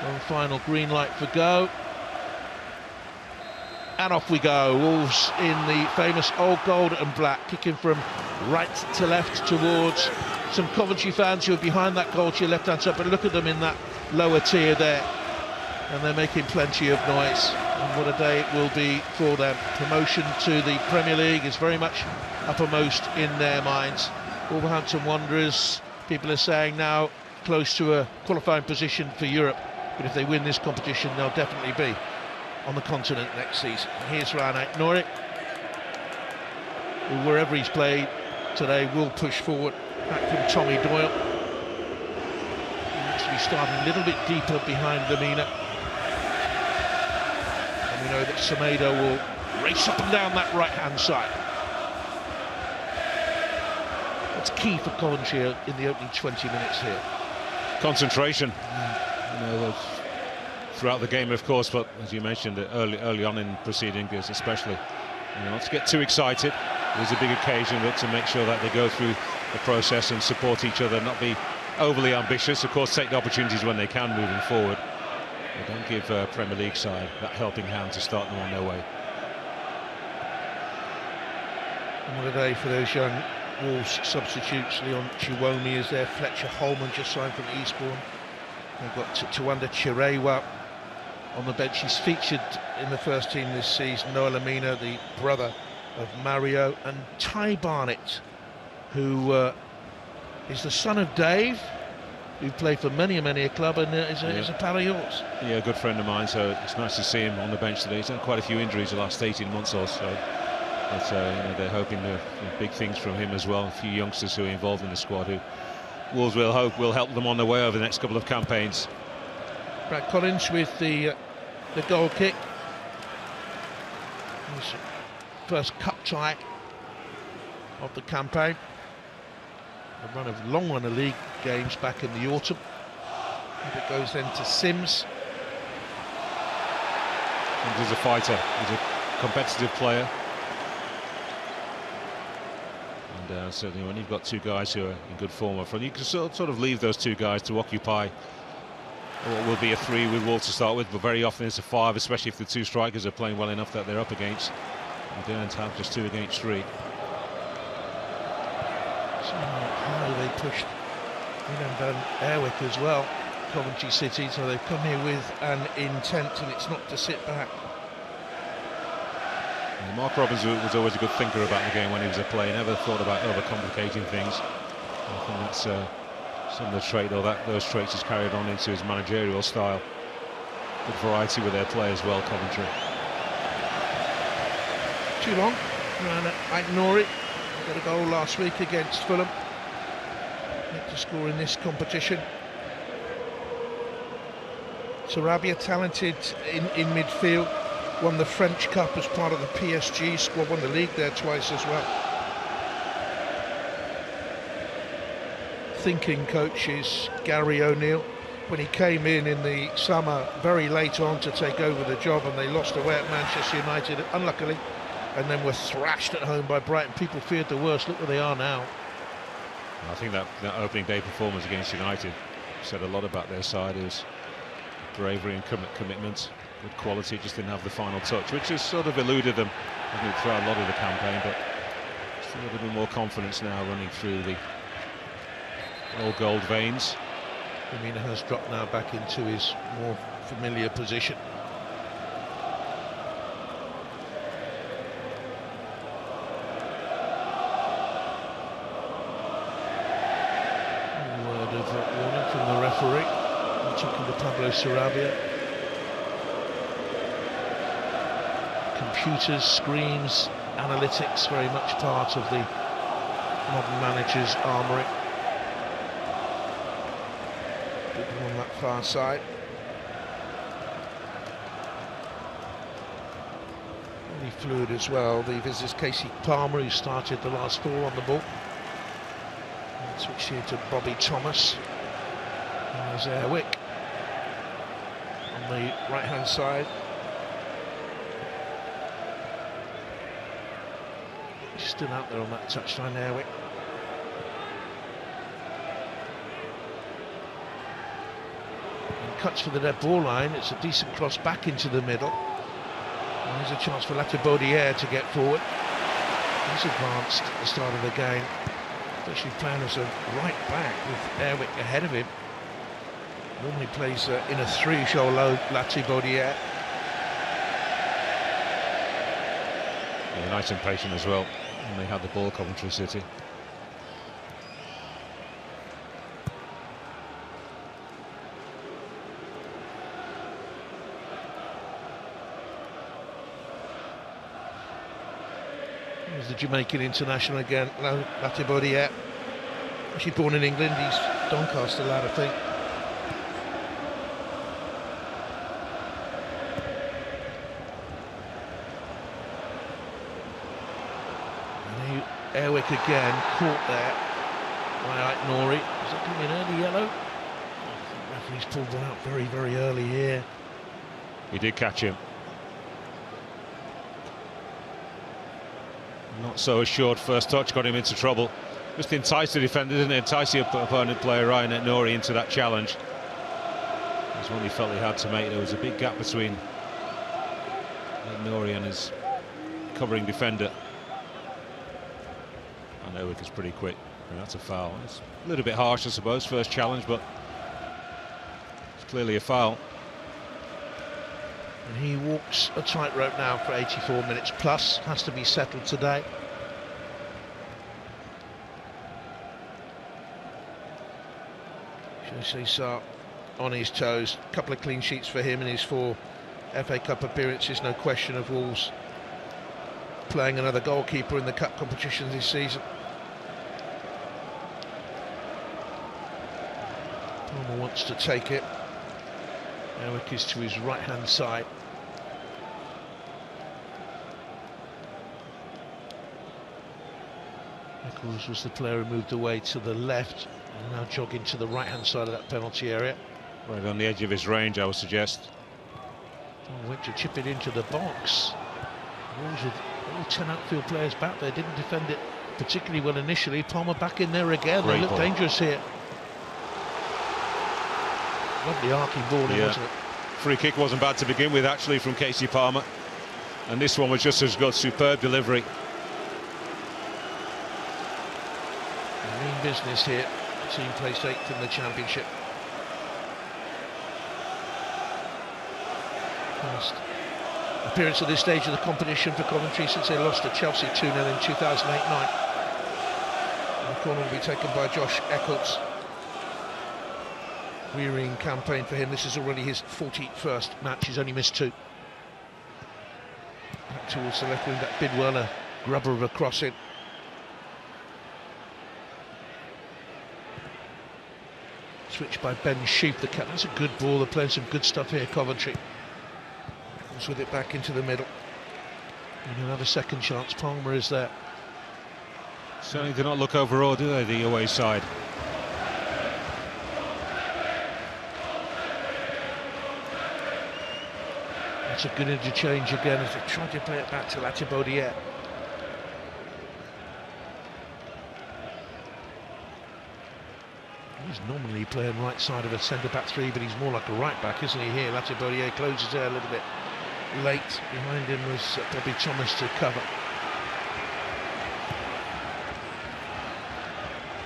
One final green light for go. And off we go. Wolves in the famous old gold and black, kicking from right to left towards some Coventry fans who are behind that goal to your left-hand side. But look at them in that lower tier there. And they're making plenty of noise. And what a day it will be for them. Promotion to the Premier League is very much uppermost in their minds. Wolverhampton Wanderers, people are saying now, close to a qualifying position for Europe. But if they win this competition, they'll definitely be on the continent next season. And here's Ryan Aït-Nouri, who, wherever he's played today, will push forward. Back from Tommy Doyle. He looks to be starting a little bit deeper behind Lamina. And we know that Semedo will race up and down that right-hand side. That's key for Coventry in the opening 20 minutes here. Concentration. You know, throughout the game, of course, but as you mentioned, early on in proceedings, especially, you know, not to get too excited. There's a big occasion, but to make sure that they go through the process and support each other, not be overly ambitious. Of course, take the opportunities when they can moving forward. But don't give Premier League side that helping hand to start them on their way. And what a day for those young Wolves substitutes. Leon Chiwomi is there. Fletcher Holman just signed from Eastbourne. They've got Tawanda Chirewa on the bench. He's featured in the first team this season. Noah Lamina, the brother of Mario, and Ty Barnett, who is the son of Dave, who played for many a club and is a pal of yours. Yeah, a good friend of mine, so it's nice to see him on the bench today. He's had quite a few injuries the last 18 months or so. But you know, they're hoping big things from him as well. A few youngsters who are involved in the squad who Wolves will hope will help them on their way over the next couple of campaigns. Brad Collins with the goal kick. His first cup tie of the campaign. A long run of league games back in the autumn. And it goes then to Sims. And he's a fighter. He's a competitive player. And certainly when you've got two guys who are in good form up front, you can sort of leave those two guys to occupy what will be a 3 with Wolves to start with, but very often it's a 5, especially if the two strikers are playing well enough that they're up against. You don't have just 2 against 3. So how they pushed Van Airwick as well, Coventry City, so they've come here with an intent, and it's not to sit back. Mark Robbins was always a good thinker about the game when he was a player. Never thought about overcomplicating things. I think that's some of the trait, or those traits he's carried on into his managerial style. Good variety with their play as well, Coventry. Too long. Ryan Aït-Nouri got a goal last week against Fulham. Yet to score in this competition. Sarabia, talented in midfield. Won the French Cup as part of the PSG squad, won the league there twice as well. Thinking coach is Gary O'Neill. When he came in the summer, very late on to take over the job, and they lost away at Manchester United, unluckily, and then were thrashed at home by Brighton. People feared the worst. Look where they are now. I think that opening day performance against United said a lot about their side. It was bravery and commitment. Good quality, just didn't have the final touch, which has sort of eluded them throughout a lot of the campaign, but just a little bit more confidence now running through the old gold veins. Lamina has dropped now back into his more familiar position. A word of warning from the referee. I'm talking to Pablo Sarabia. Computers, screens, analytics, very much part of the modern manager's armoury. People on that far side. Really fluid as well. The visitors, Casey Palmer, who started the last 4 on the ball. And switched here to Bobby Thomas. And there's Airwick on the right-hand side. Still out there on that touchline, Airwick. And cuts for the dead ball line. It's a decent cross back into the middle. And there's a chance for Latibaudiere to get forward. He's advanced at the start of the game. Actually playing as a right back with Airwick ahead of him. Normally plays in a 3 show-low, Latibaudiere. Yeah, nice and patient as well when they had the ball, Coventry City. Here's the Jamaican international again, Latibaudiere. Actually born in England, he's Doncaster lad, I think. And Airwick again, caught there by Aït-Nouri. Is that going to be an early yellow? I think the referee's pulled one out very, very early here. He did catch him. Not so assured first touch, got him into trouble. Just enticed the defender, didn't it? Entice the opponent player Ryan Aït-Nouri into that challenge. It was one he felt he had to make. There was a big gap between Aït-Nouri and his covering defender. And Airwick is pretty quick, and that's a foul. It's a little bit harsh, I suppose, first challenge, but it's clearly a foul. And he walks a tightrope now for 84 minutes plus, has to be settled today. Cesar on his toes, a couple of clean sheets for him in his 4 FA Cup appearances, no question of Wolves playing another goalkeeper in the cup competition this season. Palmer wants to take it. Airwick is to his right hand side. Nichols was the player who moved away to the left, and now jogging to the right hand side of that penalty area. Right on the edge of his range, I would suggest. Went to chip it into the box. Wolves with all 10 outfield players back there, didn't defend it particularly well initially. Palmer back in there again. They look dangerous here. Lovely arcing ball, wasn't it? Free kick wasn't bad to begin with, actually, from Casey Palmer. And this one was just as good. Superb delivery. Mean business here. Team placed 8th in the Championship. First appearance at this stage of the competition for Coventry since they lost to Chelsea 2-0 in 2008-9. The corner will be taken by Josh Eccles. Wearying campaign for him. This is already his 41st match. He's only missed 2. Back towards the left wing, that Bidwell, a grubber of a crossing. Switch by Ben Sheep, the captain. That's a good ball. They're playing some good stuff here, Coventry. Comes with it back into the middle. And he'll have a second chance. Palmer is there. Certainly do not look overawed, do they, the away side? That's a good interchange again as they try to play it back to Latibaudiere. He's normally playing right side of a centre-back 3, but he's more like a right-back, isn't he, here? Latibaudiere closes there a little bit late. Behind him was Bobby Thomas to cover.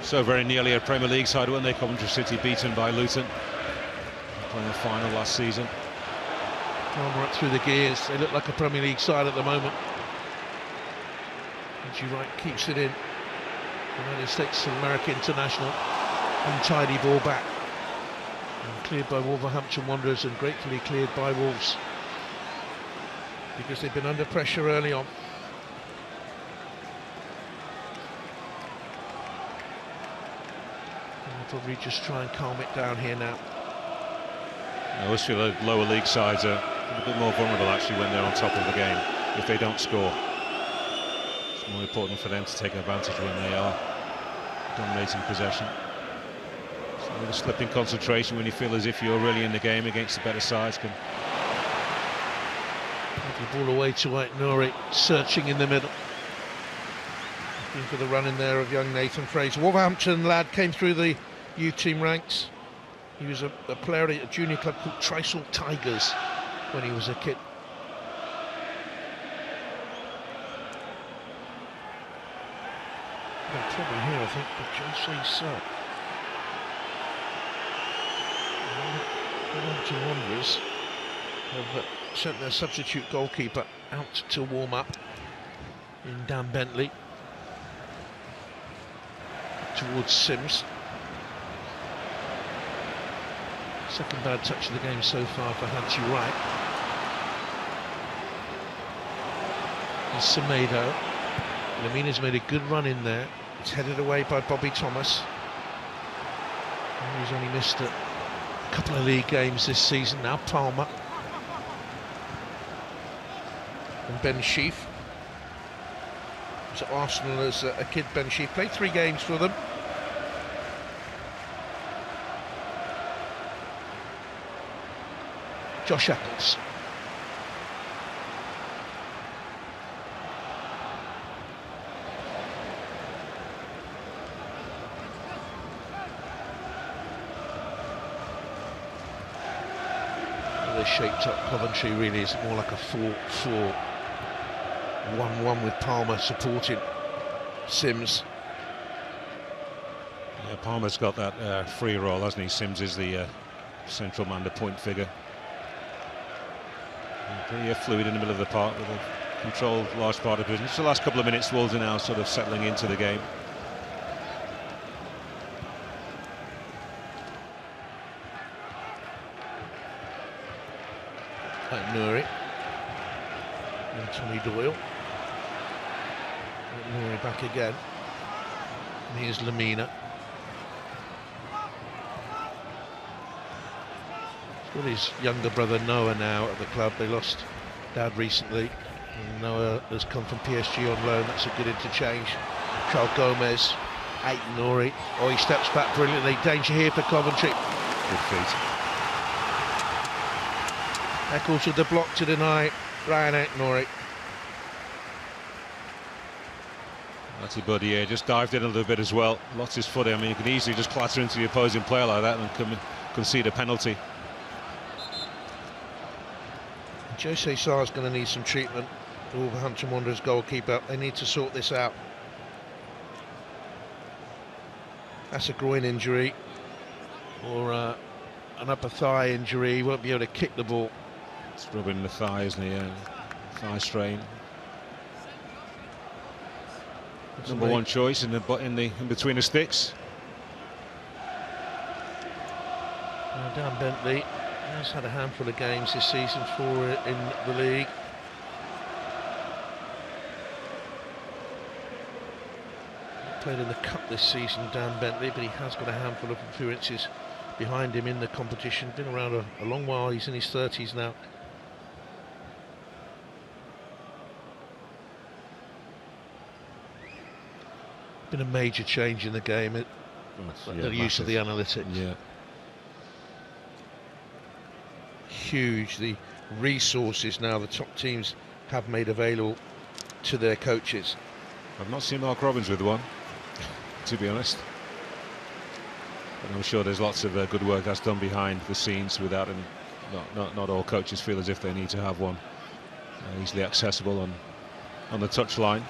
So very nearly a Premier League side, weren't they? Coventry City beaten by Luton. Playing the final last season. Palmer up through the gears. They look like a Premier League side at the moment. Reggie Wright keeps it in. United States of America international. Untidy ball back. And cleared by Wolverhampton Wanderers and gratefully cleared by Wolves. Because they've been under pressure early on. And they'll probably just try and calm it down here now. I always feel the lower league sides are a bit more vulnerable actually when they're on top of the game, if they don't score. It's more important for them to take advantage when they are dominating possession. So a little slip in concentration when you feel as if you're really in the game against the better sides can... The ball away to Aït-Nouri, searching in the middle. Looking for the run in there of young Nathan Fraser. Wolverhampton lad came through the youth team ranks. He was a player at a junior club called Trisol Tigers when he was a kid. No trouble here, I think, but Jose Sa. Wolverhampton Wanderers have sent their substitute goalkeeper out to warm up in Dan Bentley towards Sims. Second bad touch of the game so far for Hansi Wright. And Semedo. Lemina's made a good run in there. It's headed away by Bobby Thomas. And he's only missed a couple of league games this season. Now Palmer. And Ben Sheaf. So Arsenal as a kid, Ben Sheaf played 3 games for them. Josh Eccles. They shaped up Coventry really is more like a 4-4. 1-1 with Palmer supporting Sims. Yeah, Palmer's got that free roll, hasn't he? Sims is the central man, the point figure. Pretty fluid in the middle of the park with a controlled large part of business. The last couple of minutes, Wolves are now sort of settling into the game. Nouri and Tommy Doyle. Nouri back again. And here's Lamina. He's got his younger brother Noah now at the club. They lost Dad recently. And Noah has come from PSG on loan. That's a good interchange. Charles Gomez, Nouri. Oh, he steps back brilliantly. Danger here for Coventry. Good feet. Eccles with the block to deny Ryan Nouri. Matty Bodier just dived in a little bit as well. Lost his foot. I mean, you can easily just clatter into the opposing player like that and concede a penalty. Jose Sa is going to need some treatment. The Wolverhampton Wanderers goalkeeper. They need to sort this out. That's a groin injury or an upper thigh injury. He won't be able to kick the ball. It's rubbing the thigh, isn't he? Thigh strain. Number one choice in between the sticks. Dan Bentley has had a handful of games this season for it in the league. Played in the cup this season, Dan Bentley, but he has got a handful of appearances behind him in the competition. Been around a long while. He's in his 30s now. Been a major change in the game. The use of the analytics. Yeah. Huge. The resources now the top teams have made available to their coaches. I've not seen Mark Robbins with one, to be honest. But I'm sure there's lots of good work that's done behind the scenes without him. Not all coaches feel as if they need to have one easily accessible on the touchline.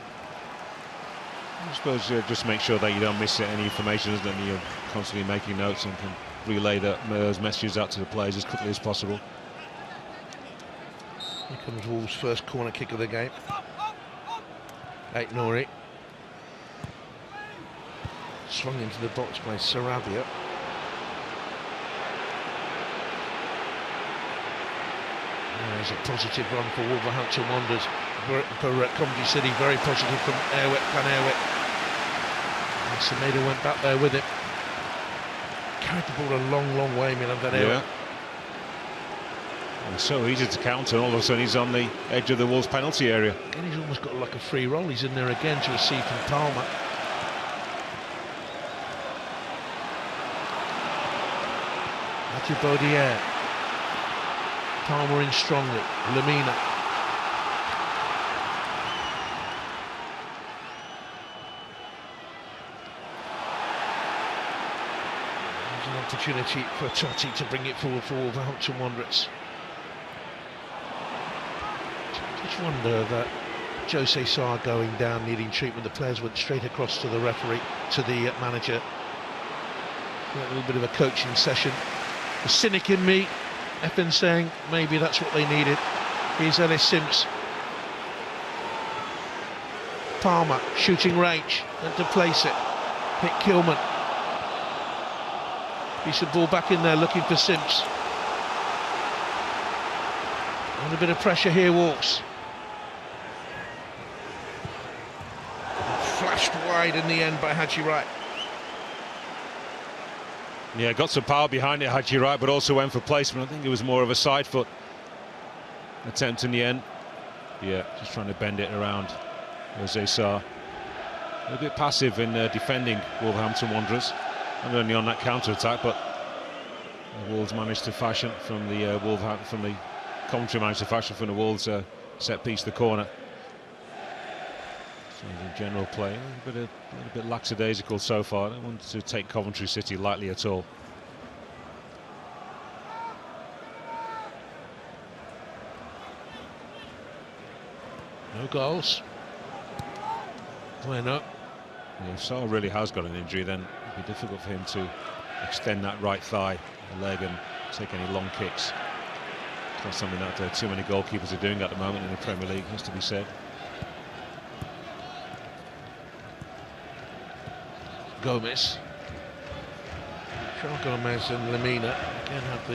I suppose just make sure that you don't miss any information, isn't it? You're constantly making notes and can relay those messages out to the players as quickly as possible. Here comes Wolves' first corner kick of the game. Nouri. Swung into the box by Sarabia. There's a positive run for Wolverhampton Wanderers. For Coventry City, very positive from Van Airwick. And Semedo went back there with it. Carried the ball a long way, Milan Van Airwick. Yeah. And so easy to counter, and all of a sudden he's on the edge of the Wolves' penalty area. And he's almost got like a free roll. He's in there again to receive from Palmer. Mathieu Baudier. Palmer in strongly. Lamina. There's Opportunity for Totti to bring it forward for Wolverhampton Wanderers. Just wonder that Jose Sarr going down, needing treatment. The players went straight across to the referee, to the manager. A little bit of a coaching session. The cynic in me, effing saying maybe that's what they needed. Here's Ellis Sims. Palmer, shooting range, and to place it. Hit Kilman. Piece of ball back in there, looking for Sims. And a bit of pressure here, Wolves. Flashed wide in the end by Haji Wright. Yeah, got some power behind it, Haji Wright, but also went for placement. I think it was more of a side foot attempt in the end. Yeah, just trying to bend it around Jose Sarr. A bit passive in defending Wolverhampton Wanderers. Not only on that counter-attack, but the Wolves managed to fashion from the Coventry managed to fashion from the Wolves set piece, the corner. So the general play, a little bit lackadaisical so far. I don't want to take Coventry City lightly at all. No goals. Bueno. Yeah, if Sarr really has got an injury, then it'd be difficult for him to extend that right thigh, the leg, and take any long kicks. It's not something that too many goalkeepers are doing at the moment in the Premier League, has to be said. Gomez. João Gomez and Lemina again have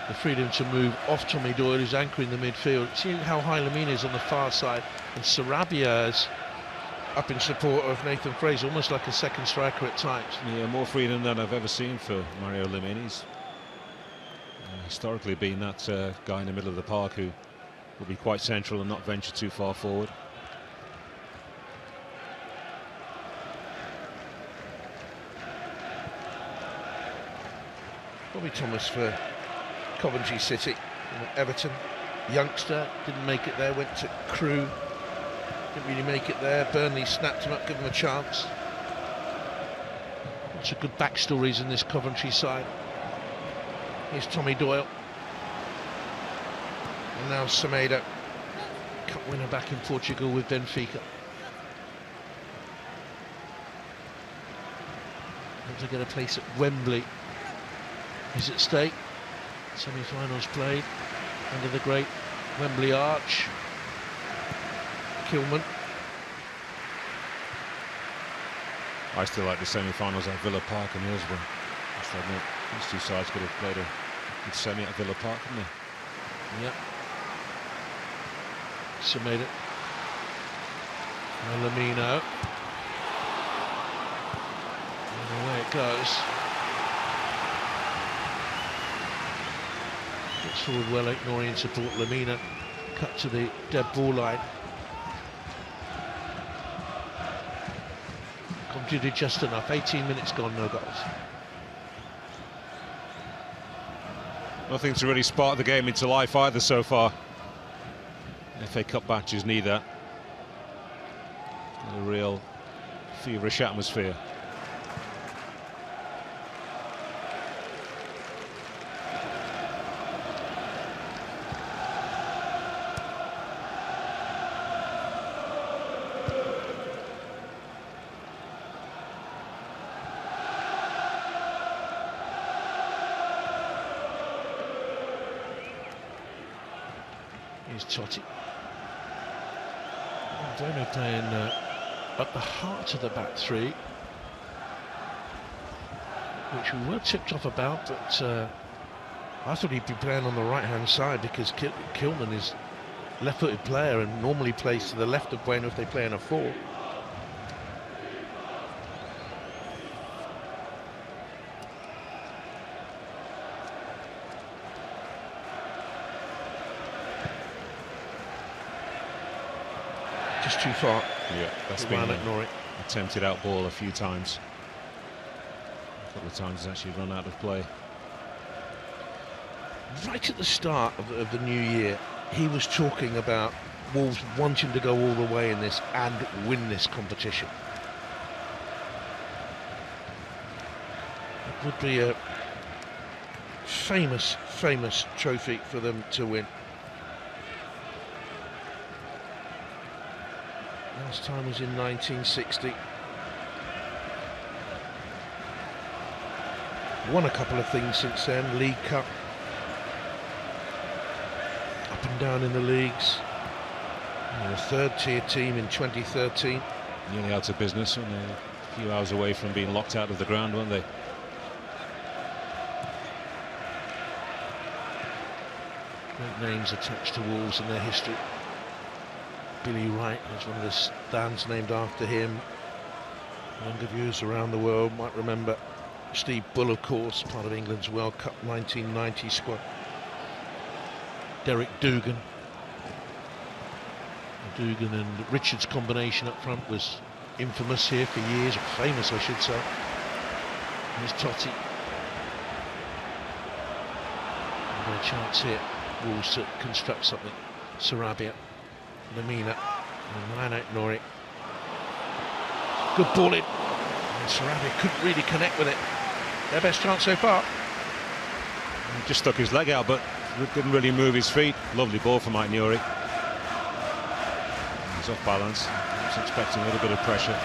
the freedom to move off Tommy Doyle, who's anchoring the midfield. See how high Lemina is on the far side, and Sarabia is up in support of Nathan Fraser, almost like a second striker at times. Yeah, more freedom than I've ever seen for Mario Lemina. He's historically been that guy in the middle of the park who will be quite central and not venture too far forward. Bobby Thomas for Coventry City. Everton, youngster, didn't make it there, went to Crewe. Didn't really make it there. Burnley snapped him up, give him a chance. Lots of good backstories in this Coventry side. Here's Tommy Doyle. And now Semedo, cup winner back in Portugal with Benfica. And to get a place at Wembley is at stake. Semi-finals played under the great Wembley Arch. Kilman. I still like the semi-finals at Villa Park and Hillsborough. Must admit, these two sides could have played a good semi at Villa Park, couldn't they? Yep. Semedo. And Lamino. And away it goes. Gets forward well, ignoring support. Lamina cut to the dead ball line. Did just enough. 18 minutes gone, no goals. Nothing to really spark the game into life either so far. FA Cup matches need that. A real feverish atmosphere. Here's Totti. Bueno playing at the heart of the back three, which we were tipped off about, but I thought he'd be playing on the right-hand side because Kilman is a left-footed player and normally plays to the left of Bueno if they play in a 4. Just too far. Yeah, that's been attempted out ball a few times. A couple of times he's actually run out of play. Right at the start of the new year, he was talking about Wolves wanting to go all the way in this and win this competition. would be a famous trophy for them to win. Last time was in 1960. Won a couple of things since then. League Cup. Up and down in the leagues. A third-tier team in 2013. Nearly out of business, and a few hours away from being locked out of the ground, weren't they? Great names attached to Wolves in their history. Billy Wright is one of the stands named after him. Younger viewers around the world might remember Steve Bull, of course, part of England's World Cup 1990 squad. Derek Dougan. Dougan and Richards' combination up front was infamous here for years, or famous I should say. Here's Totti. And a chance here, Wolves to construct something. Sarabia, Lamina, and Ryan Nori. Good ball in. And Sarabia couldn't really connect with it. Their best chance so far. He just stuck his leg out, but didn't really move his feet. Lovely ball from Mike Nuri. He's off balance. He's expecting a little bit of pressure.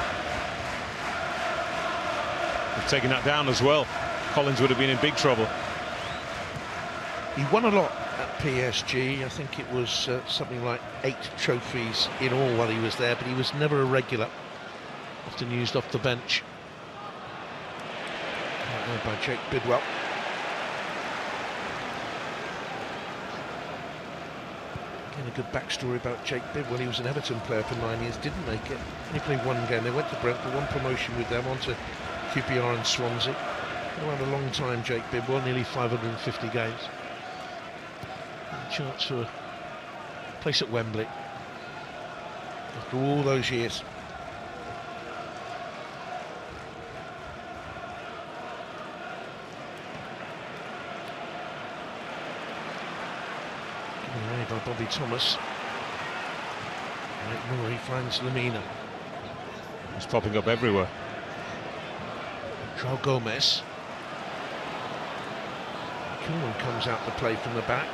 They've taken that down as well. Collins would have been in big trouble. He won a lot at PSG. I think it was something like 8 trophies in all while he was there, but he was never a regular. Often used off the bench. Right there by Jake Bidwell. Again, a good backstory about Jake Bidwell. He was an Everton player for 9 years, didn't make it. Only played 1 game. They went to Brentford, 1 promotion with them, onto QPR and Swansea. Been around a long time, Jake Bidwell, nearly 550 games. A chance for a place at Wembley after all those years. Given away by Bobby Thomas. Right, Nuri finds Lamina. He's popping up everywhere. João Gomez. Kuhlman comes out to play from the back.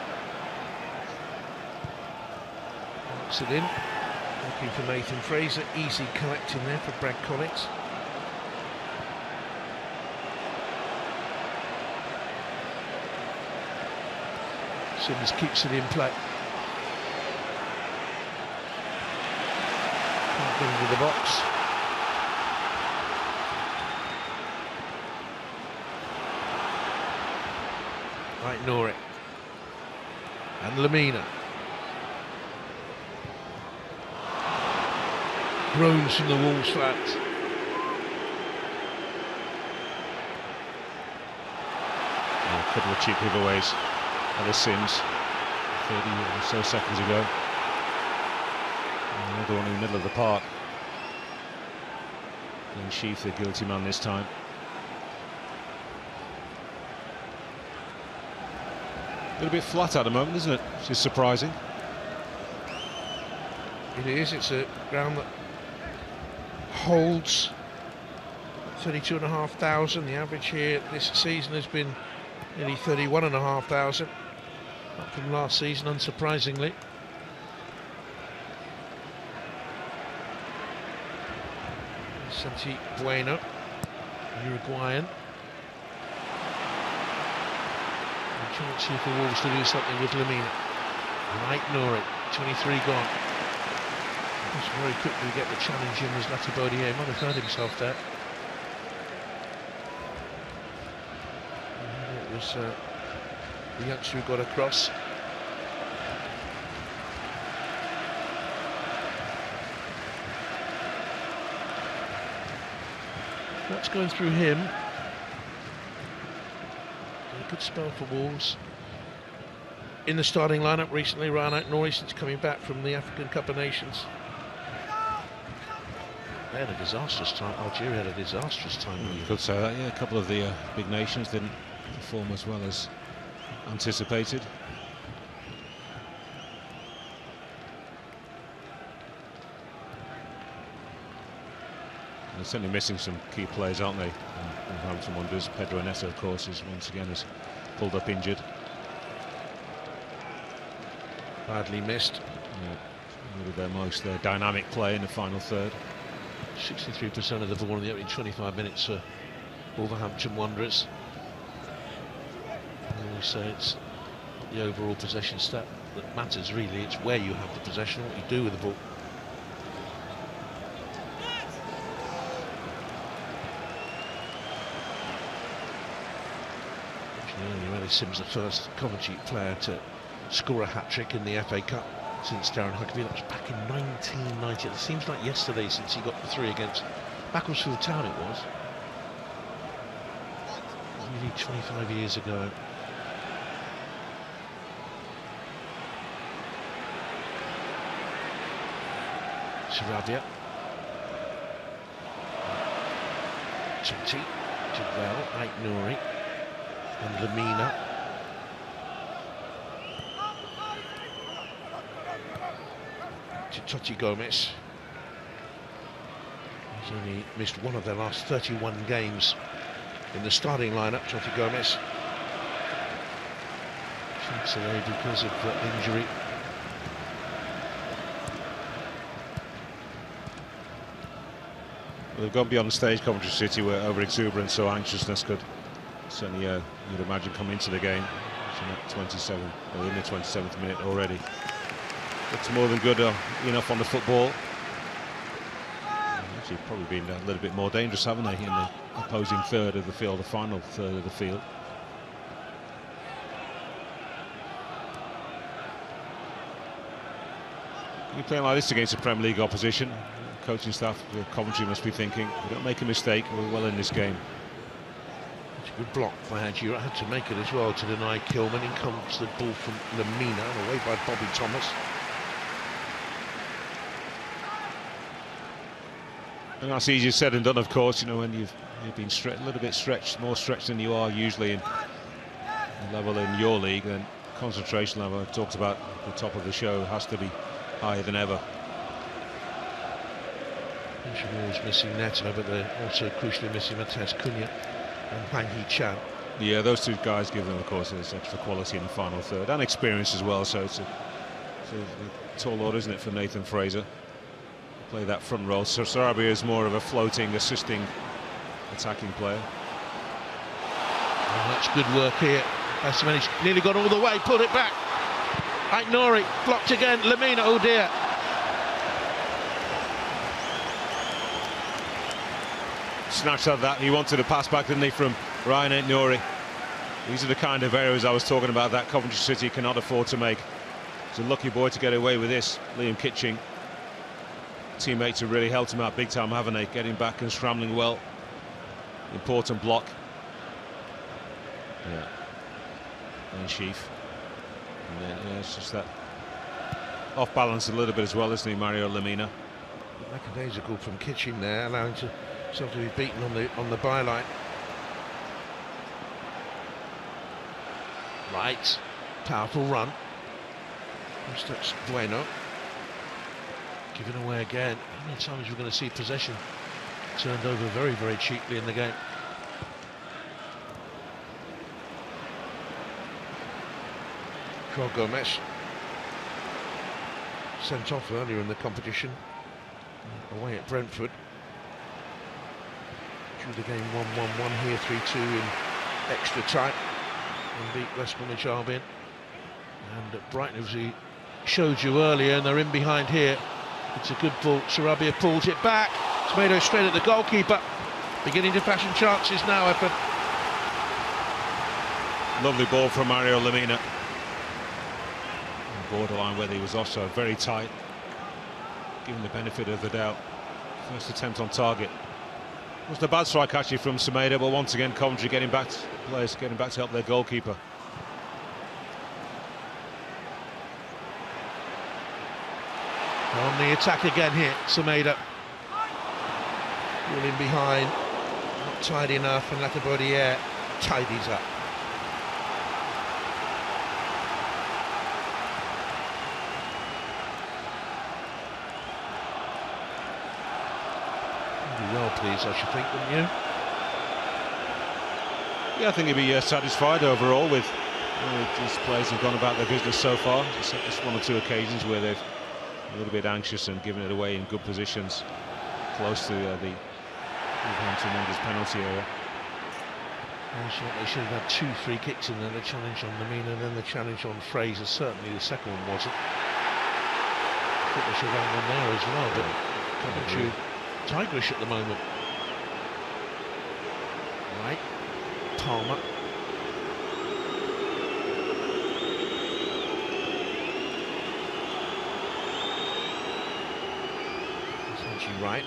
Works it in. Looking for Nathan Fraser. Easy collecting there for Brad Collins. Sims keeps it in play. Can't get into the box. Right, Nori. And Lamina. Groans from the Wolves fans. A couple of cheap giveaways. Ellis Sims, 30 or so seconds ago. And another one in the middle of the park. And Sheaf, the guilty man this time. A little bit flat at the moment, isn't it? Which is surprising. It is. It's a ground that holds 32,500. The average here this season has been nearly 31,500. Up from last season, unsurprisingly. Santi Bueno, Uruguayan. A chance here for Wolves to do something with Lamina. Right, Nori, 23 gone. Just very quickly get the challenge in as Latibodier might have hurt himself there. And it was the youngster who got across. What's going through him? A good spell for Wolves. In the starting lineup recently, Ryan Nori, since coming back from the African Cup of Nations. They had a disastrous time. Algeria had a disastrous time. You could say that, yeah. A couple of the big nations didn't perform as well as anticipated. They're certainly missing some key players, aren't they? Wolverhampton Wanderers. Pedro Neto, of course, is once again is pulled up injured. Badly missed. Yeah, maybe their most dynamic play in the final third. 63% of the ball in the opening 25 minutes for Wolverhampton Wanderers. I always say it's not the overall possession stat that matters really, it's where you have the possession, what you do with the ball. Earlier, Sims, the first Coventry player to score a hat-trick in the FA Cup since Darren Huckabee. That was back in 1990. It seems like yesterday since he got the 3 against Macclesfield Town it was. Nearly 25 years ago. Sarabia. Totti, Javel, Aït-Nouri and Lamina. Totti Gomez. He's only missed one of their last 31 games in the starting lineup, Totti Gomez. Chance away because of injury. Well, they've gone beyond the stage, Coventry City, where over-exuberance or anxiousness could certainly, you'd imagine, come into the game. At 27, or in the 27th minute already. It's more than good enough on the football. Actually, probably been a little bit more dangerous, haven't they, in the opposing third of the field, the final third of the field. You're playing like this against a Premier League opposition. Coaching staff, Coventry must be thinking, we don't make a mistake, we're well in this game. It's a good block by Hadji. I had to make it as well to deny Kilman. In comes the ball from Lamina, and away by Bobby Thomas. And that's easier said than done, of course, you know, when you've been a little bit stretched, more stretched than you are usually in the level in your league, then concentration level, I talked about at the top of the show, has to be higher than ever. Always missing Neto, but they're also crucially missing Matheus Cunha and Hwang Hee-chan. Yeah, those two guys give them, of course, this extra quality in the final third, and experience as well, so it's a tall order, isn't it, for Nathan Fraser? Play that front row. So Sarabia is more of a floating, assisting, attacking player. Oh, that's good work here. Asmani nearly got all the way, pulled it back. Aït-Nouri blocked again. Lamina, oh dear. Snatched at that. He wanted a pass back, didn't he, from Ryan Aït-Nouri. These are the kind of errors I was talking about that Coventry City cannot afford to make. It's a lucky boy to get away with this. Liam Kitching. Teammates have really helped him out big time, haven't they? Getting back and scrambling well. Important block. Yeah. And Sheaf. And then, yeah, it's just that off balance a little bit as well, isn't he, Mario Lamina? Lackadaisical from Kitching there, allowing himself to be beaten on the byline. Right, powerful run. That's Bueno. Given away again. How many times we're going to see possession turned over very, very cheaply in the game? João Gomes sent off earlier in the competition away at Brentford. Drew the game 1-1-1 here, 3-2 in extra time, and beat West Bromwich Albion. And at Brighton, as we showed you earlier, and they're in behind here. It's a good ball. Sarabia pulls it back. Tomato straight at the goalkeeper. Beginning to fashion chances now, Evan. Lovely ball from Mario Lamina. Borderline whether he was offside, very tight. Given the benefit of the doubt. First attempt on target. Wasn't a bad strike actually from Semedo, but once again Coventry getting back to players, getting back to help their goalkeeper. On the attack again here, Semedo. All in behind, not tidy enough, and Lacabodiere tidies up. You'd be well pleased, I should think, wouldn't you? Yeah, I think he'll be satisfied overall with his players have gone about their business so far. Just one or two occasions where they've a little bit anxious and given it away in good positions, close to the Wolverhampton Wanderers penalty area. They should have had 2 free kicks in there, the challenge on Lamina and then the challenge on Fraser. Certainly the second one wasn't. I think they should have had one there as well, but Coventry tigerish at the moment. Right, Palmer. Right,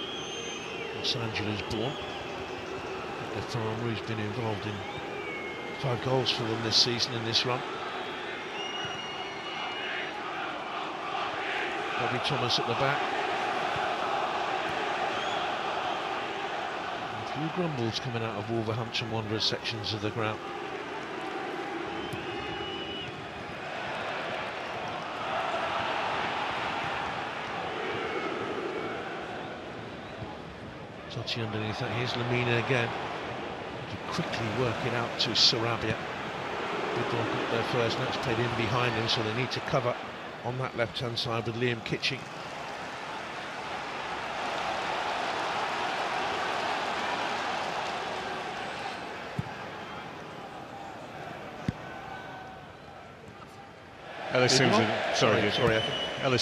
Los Angeles born. The farmer who's been involved in 5 goals for them this season in this run. Bobby Thomas at the back. A few grumbles coming out of Wolverhampton Wanderers sections of the ground. Totti underneath that. Here's Lamina again. To quickly work it out to Sarabia. Deadlock up there first. Now it's played in behind him, so they need to cover on that left-hand side with Liam Kitching. Ellis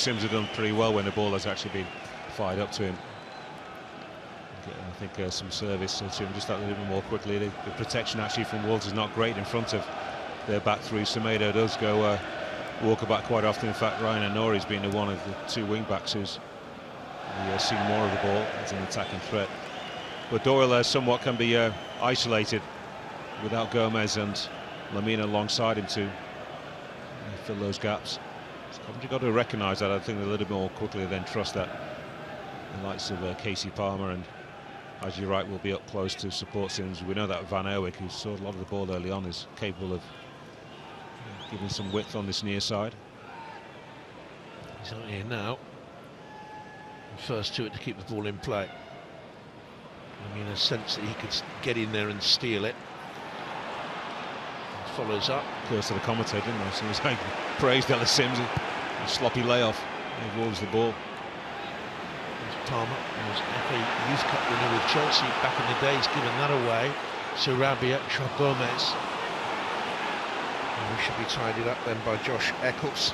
Sims have done pretty well when the ball has actually been fired up to him. I think some service to him just that little bit more quickly. The protection actually from Wolves is not great in front of their back three. Semedo does go walkabout quite often. In fact, Ryan Anore's been one of the 2 wing backs who's seen more of the ball as an attacking threat. But Doyle somewhat can be isolated without Gomez and Lamina alongside him to fill those gaps. So Coventry got to recognise that, I think, a little bit more quickly than trust that the likes of Casey Palmer and, as you're right, will be up close to support Sims. We know that Van Erwijk, who saw a lot of the ball early on, is capable of giving some width on this near side. He's out here now. First to it to keep the ball in play. I mean, a sense that he could get in there and steal it. Follows up. Close to the commentator, didn't I? So as I praised Ellis Sims, a sloppy layoff. He rolls the ball. Palmer was FA Youth Cup winner with Chelsea back in the days, given that away. Sarabia, Gomez. And we should be tidied up then by Josh Eccles.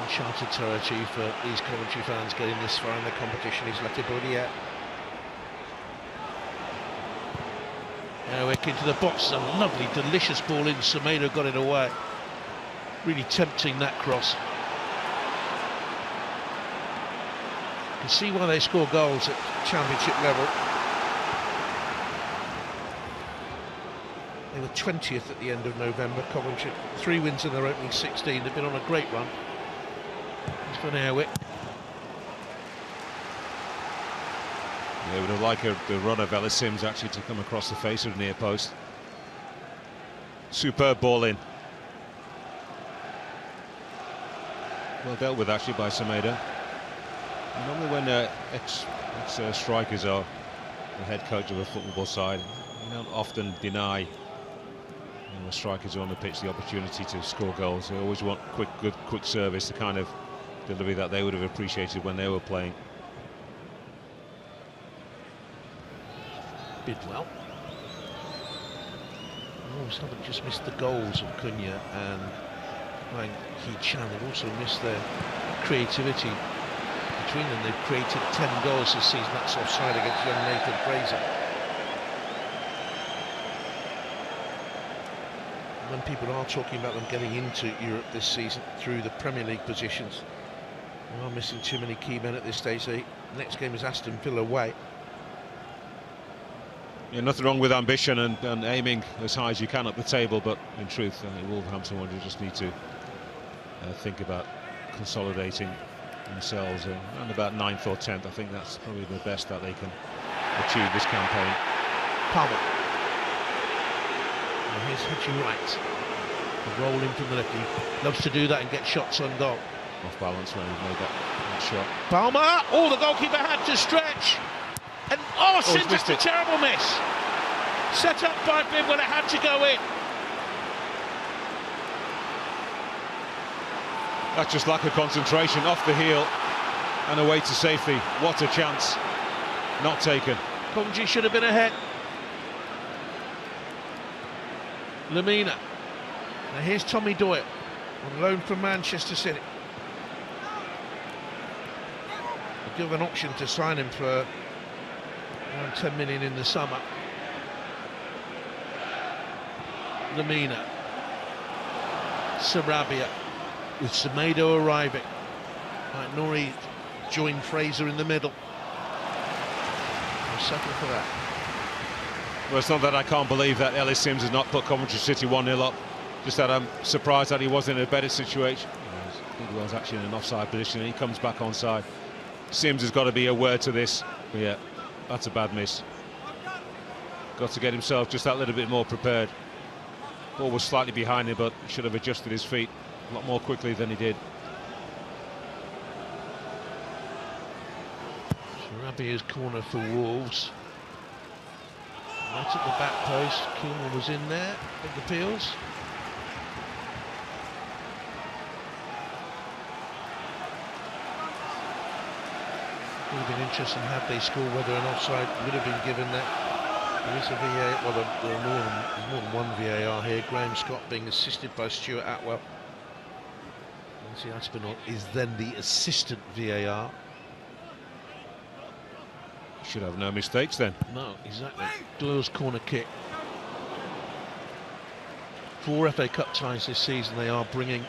Uncharted territory for these Coventry fans getting this far in the competition. He's let it go yet. Erwijk into the box. A lovely, delicious ball in. Semedo got it away. Really tempting, that cross. You can see why they score goals at championship level. They were 20th at the end of November, Coventry. 3 wins in their opening 16. They've been on a great run. It's for Erwijk. They would have liked the run of Ellis Sims actually to come across the face of the near post. Superb ball in. Well dealt with actually by Semedo. Normally when ex-strikers are the head coach of a football side, you don't often deny strikers who are on the pitch the opportunity to score goals. They always want quick service, the kind of delivery that they would have appreciated when they were playing. Bidwell. Wolves haven't just missed the goals of Cunha and Wang Hee-chan, they've also missed their creativity. Between them, they've created 10 goals this season. That's offside against young Nathan Fraser. When people are talking about them getting into Europe this season through the Premier League positions, they are missing too many key men at this stage. The next game is Aston Villa away. Yeah, nothing wrong with ambition and aiming as high as you can up the table, but in truth, Wolverhampton Wanderers just need to think about consolidating themselves around about 9th or 10th. I think that's probably the best that they can achieve this campaign. Palmer. And here's Haji Wright. Rolling from the left. He loves to do that and get shots on goal. Off balance when he made that shot. Palmer! Oh, the goalkeeper had to stretch. And Sims, it's a terrible miss. Set up by Bibb when it had to go in. That's just lack of concentration, off the heel and away to safety. What a chance, not taken. Coventry should have been ahead. Lamina. Now here's Tommy Doyle, on loan from Manchester City. They'll give an option to sign him for around 10 million in the summer. Lamina. Sarabia, with Semedo arriving. Right, Nori joined Fraser in the middle. I'll settle for that. Well, it's not that I can't believe that Ellis Sims has not put Coventry City 1-0 up. Just that I'm surprised that he wasn't in a better situation. He was actually in an offside position and he comes back onside. Sims has got to be aware to this. But yeah, that's a bad miss. Got to get himself just that little bit more prepared. Ball was slightly behind him, but he should have adjusted his feet a lot more quickly than he did. Sarabia's corner for Wolves. Right at the back post. Kilman was in there. Big appeals. It would have been interesting had they scored whether an offside would have been given there. There is a VAR, well, there are more than one VAR here. Graham Scott being assisted by Stuart Atwell. Nancy Aspinall is then the assistant VAR. Should have no mistakes then. No, exactly. Doyle's corner kick. 4 FA Cup ties this season, they are bringing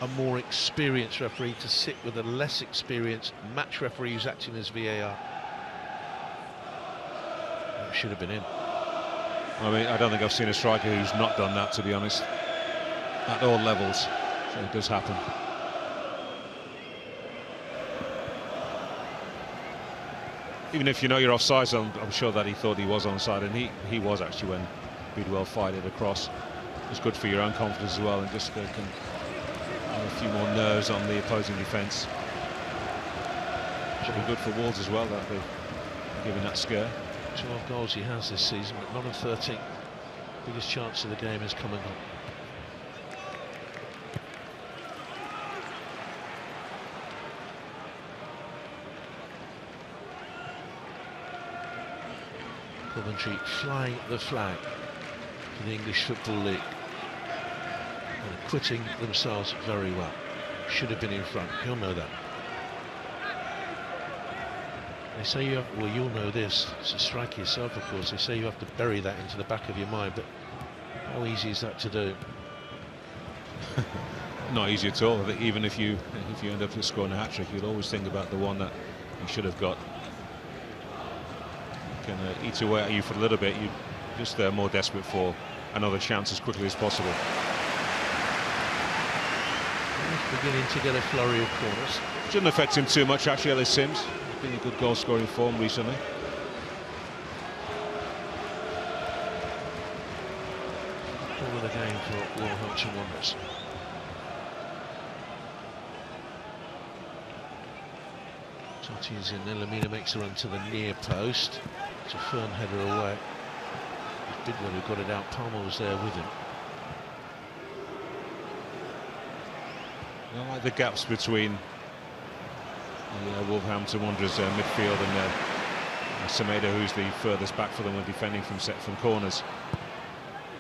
a more experienced referee to sit with a less experienced match referee who's acting as VAR. It should have been in. I mean, I don't think I've seen a striker who's not done that, to be honest, at all levels. So it does happen. Even if you know you're offside, I'm sure that he thought he was onside, and he was actually when Bidwell fired it across. It's good for your own confidence as well, and just can a few more nerves on the opposing defence. Should be good for Wolves as well, that they're giving that scare. 12 goals he has this season, but not of 13. Biggest chance of the game has come and gone. Coventry flying the flag for the English Football League. And acquitting themselves very well. Should have been in front, you'll know that. They say you have, well, you'll know this, it's a strike yourself, of course. They say you have to bury that into the back of your mind, but how easy is that to do? Not easy at all. Even if you end up scoring a hat-trick, you'll always think about the one that you should have got. Can eat away at you for a little bit. You're just more desperate for another chance as quickly as possible. He's beginning to get a flurry of corners. Shouldn't affect him too much, actually, Ellis Sims. Been in good goal-scoring form recently. All of the game for Wolverhampton Wanderers. Totti is in there. Lamina makes a run to the near post. It's a firm header away. Bidwell who got it out. Palmer was there with him. I like the gaps between the Wolverhampton Wanderers midfield and Semedo, who's the furthest back for them when defending from corners.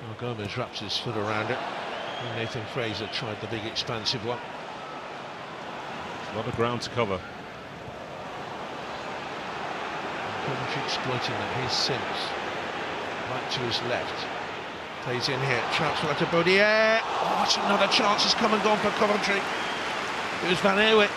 Well, Gomez wraps his foot around it. And Nathan Fraser tried the big expansive one. A lot of ground to cover. Coventry exploiting that. Here's Sims. Right to his left. Plays in here. Chance for Latabodier. Oh, that's another chance has come and gone for Coventry. It was Van Eerwyck.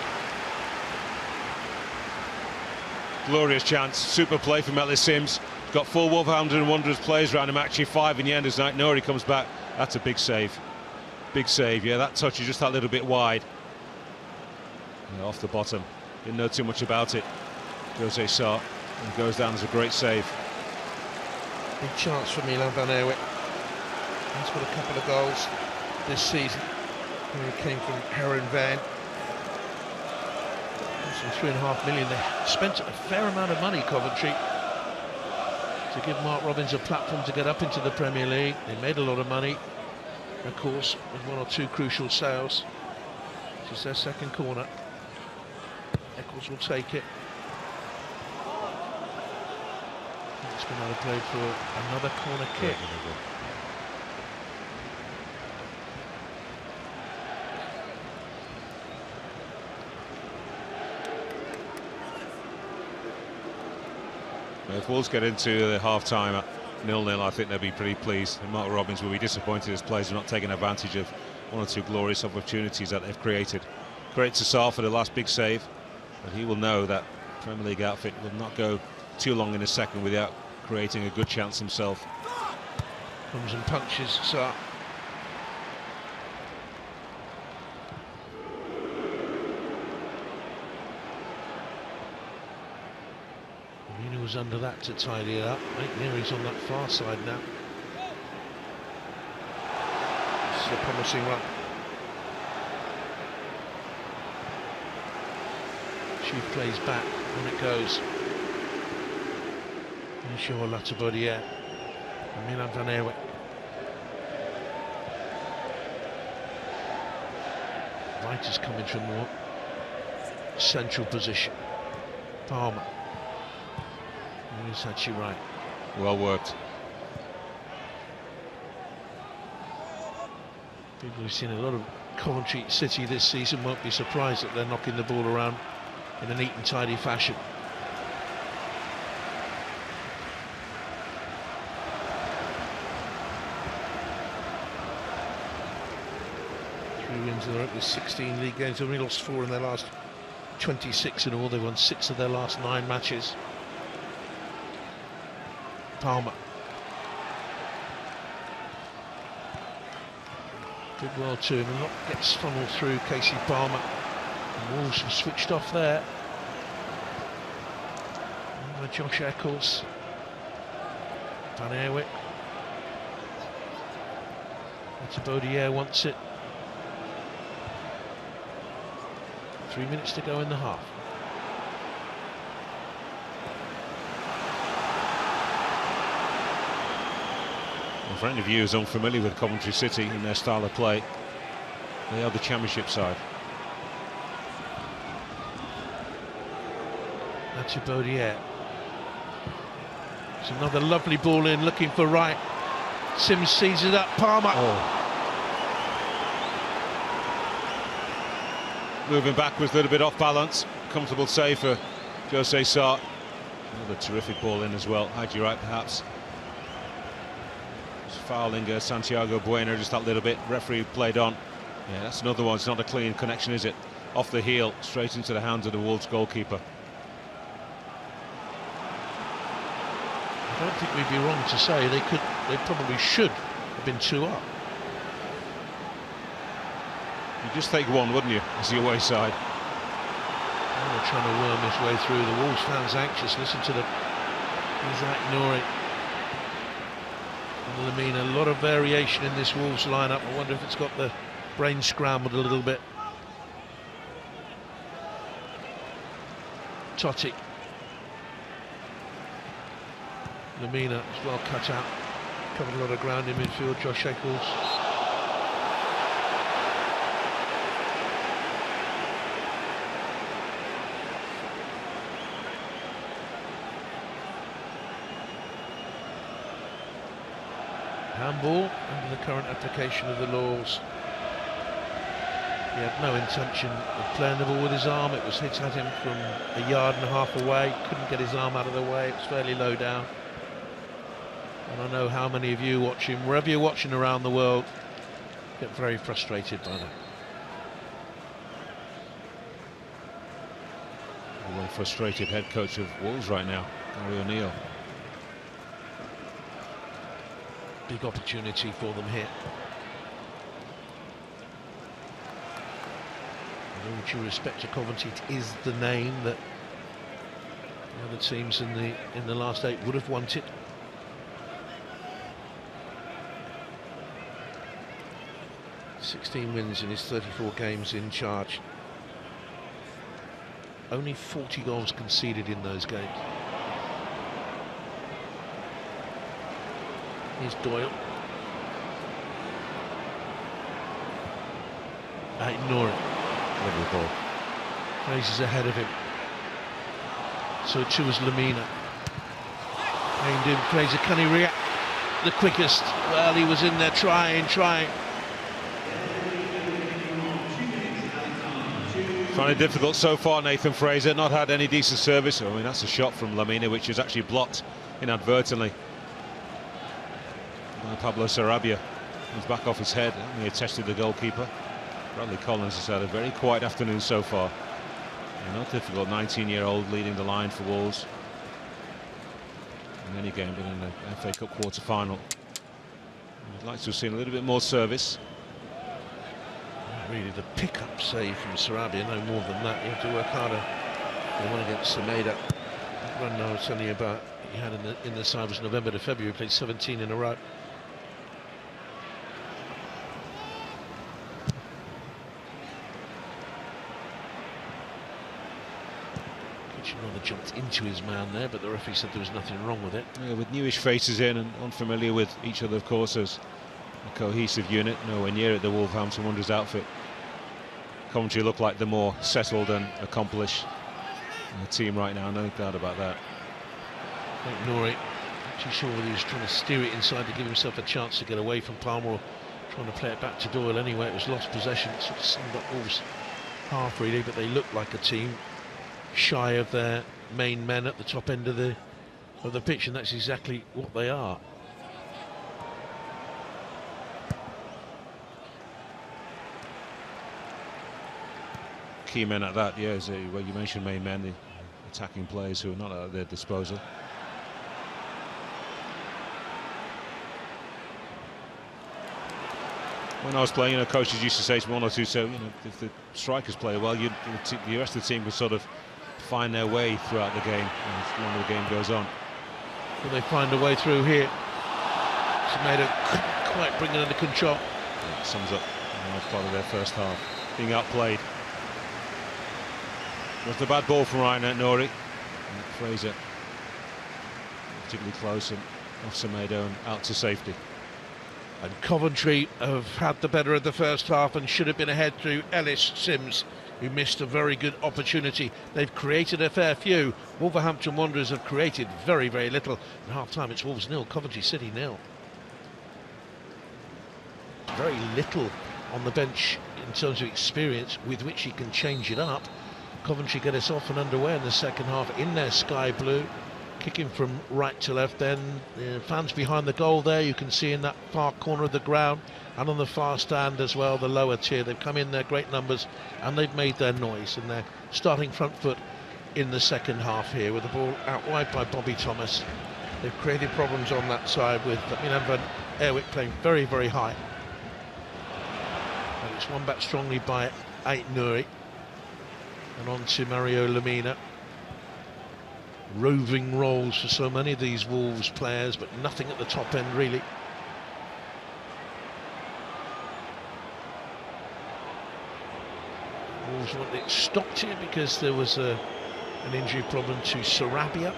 Glorious chance. Super play from Ellis Sims. Got 4 Wolverhampton Wanderers players around him. Actually 5 in the end as Nori comes back. That's a big save. Big save. Yeah, that touch is just that little bit wide. Yeah, off the bottom. Didn't know too much about it. Jose Sarr. And goes down as a great save. Big chance for Milan Van Eerwyck. He's got a couple of goals this season. He came from Heron Van. Some £3.5 million. They spent a fair amount of money, Coventry, to to give Mark Robins a platform to get up into the Premier League. They made a lot of money, of course, with 1 or 2 crucial sales. This is their second corner. Eccles will take it. It's been either played for another corner kick. If Wolves get into the half-time at 0-0, I think they'll be pretty pleased. And Mark Robins will be disappointed as players have not taken advantage of 1 or 2 glorious opportunities that they've created. Great to Sarr for the last big save, but he will know that Premier League outfit will not go too long in a second without creating a good chance himself. Comes and punches Sarr. Was under that to tidy it up. Neary's on that far side now. This is a promising run. She plays back when it goes. Sure, Latabodier. Milan van Eeuwen. Wright is coming from more central position. Palmer. He's actually right. Well worked. People who've seen a lot of Coventry City this season won't be surprised that they're knocking the ball around in a neat and tidy fashion. Three wins in the 16 league games. They've only lost 4 in their last 26 in all. They've won 6 of their last 9 matches. Palmer. Did well to him and not gets funneled through Casey Palmer. And Wolves have switched off there. And Josh Eccles. Van Eeuwen. Latabodier wants it. 3 minutes to go in the half. For any of you who's unfamiliar with Coventry City and their style of play, they are the Championship side. Latabodier. It's another lovely ball in, looking for Wright. Sims sees it up, Palmer. Moving backwards, a little bit off balance. Comfortable save for Jose Sarr. Another terrific ball in as well. Haji Wright perhaps. Fouling Santiago Bueno just that little bit. Referee played on. Yeah, that's another one. It's not a clean connection, is it? Off the heel, straight into the hands of the Wolves goalkeeper. I don't think we'd be wrong to say they probably should have been 2 up. You'd just take one, wouldn't you, as the away side? And they're trying to worm his way through. The Wolves fans anxious. Listen to the Isaac Nouri. Lamina, a lot of variation in this Wolves lineup. I wonder if it's got the brain scrambled a little bit. Totti. Lamina is well cut out. Covered a lot of ground in midfield. Josh Eccles. Handball under the current application of the laws. He had no intention of playing the ball with his arm. It was hit at him from 1.5 yards away. Couldn't get his arm out of the way. It was fairly low down. And I know how many of you watching, wherever you're watching around the world, get very frustrated by that. A well frustrated head coach of Wolves right now, Gary O'Neill. Big opportunity for them here. With all due respect to Coventry, it is the name that the other teams in the last 8 would have wanted. (16 wins in his 34 games in charge. Only 40 goals conceded in those games. Here's Doyle. Ignore it. Lovely ball. Fraser's ahead of him. So too is Lamina. Aimed in. Fraser, can he react the quickest? Well, he was in there trying. Finding it difficult so far, Nathan Fraser. Not had any decent service. I mean, that's a shot from Lamina, which is actually blocked inadvertently by Pablo Sarabia. He's back off his head. He had tested the goalkeeper. Bradley Collins has had a very quiet afternoon so far. Not difficult, 19-year-old leading the line for Wolves in any game, but in the FA Cup quarter-final. I'd like to have seen a little bit more service. Really, the pick-up save from Sarabia, no more than that. You have to work harder. The one against Semedo. That run I was telling you about, he had in the side was November to February. He played 17 in a row. Rather jumped into his man there, but the referee said there was nothing wrong with it. Yeah, with newish faces in and unfamiliar with each other, of course, as a cohesive unit, nowhere near at the Wolverhampton Wanderers outfit. Coventry look like the more settled and accomplished team right now, no doubt about that. Nori, not too sure whether he was trying to steer it inside to give himself a chance to get away from Palmer, or trying to play it back to Doyle anyway. It was lost possession, sort of summed up Wolves half really, but they looked like a team shy of their main men at the top end of the pitch, and that's exactly what they are. Key men at that, yeah, well, you mentioned main men, the attacking players who are not at their disposal. When I was playing, coaches used to say to me, one or two, so if the strikers play well, the rest of the team would sort of find their way throughout the game as long as the game goes on. Will they find a way through here? Semedo couldn't quite bring it under control. Yeah, sums up part of their first half, being outplayed. Was the bad ball from Ryan Nori. Fraser particularly close and off Semedo and out to safety. And Coventry have had the better of the first half and should have been ahead through Ellis Sims, who missed a very good opportunity. They've created a fair few. Wolverhampton Wanderers have created very, very little. At half-time, it's Wolves 0, Coventry City 0. Very little on the bench in terms of experience with which he can change it up. Coventry get us off and underway in the second half in their sky blue, kicking from right to left. Then the fans behind the goal there, you can see in that far corner of the ground, and on the far stand as well, the lower tier. They've come in their great numbers and they've made their noise, and they're starting front foot in the second half here with the ball out wide by Bobby Thomas. They've created problems on that side with Milan van Airwick playing very, very high. And it's won back strongly by Ait Nouri. And on to Mario Lamina. Roving roles for so many of these Wolves players, but nothing at the top end really. Wolves want it stopped here because there was an injury problem to Sarabia.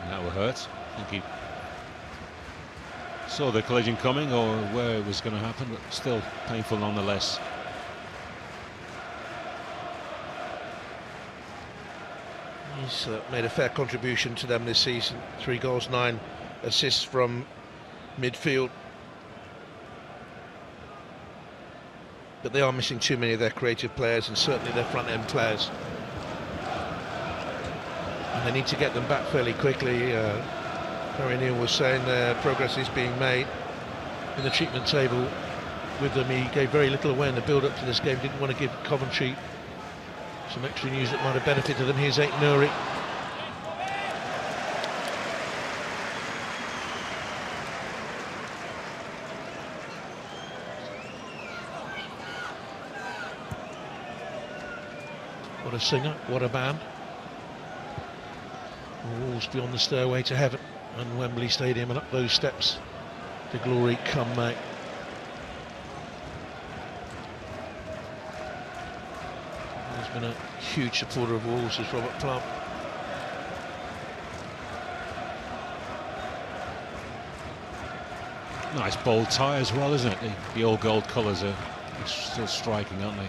And that will hurt. I think he saw the collision coming, or where it was going to happen, but still painful nonetheless. He's made a fair contribution to them this season. 3 goals, 9 assists from midfield. But they are missing too many of their creative players, and certainly their front end players. And they need to get them back fairly quickly. Harry Neal was saying progress is being made in the treatment table with them. He gave very little away in the build-up to this game. Didn't want to give Coventry some extra news that might have benefited them. Here's Ait Nouri. What a singer, what a band. Wolves beyond the stairway to heaven and Wembley Stadium, and up those steps to glory come May. There's and a huge supporter of Wolves is Robert Plum. Nice bold tie as well, isn't it? The all gold colours are still striking, aren't they?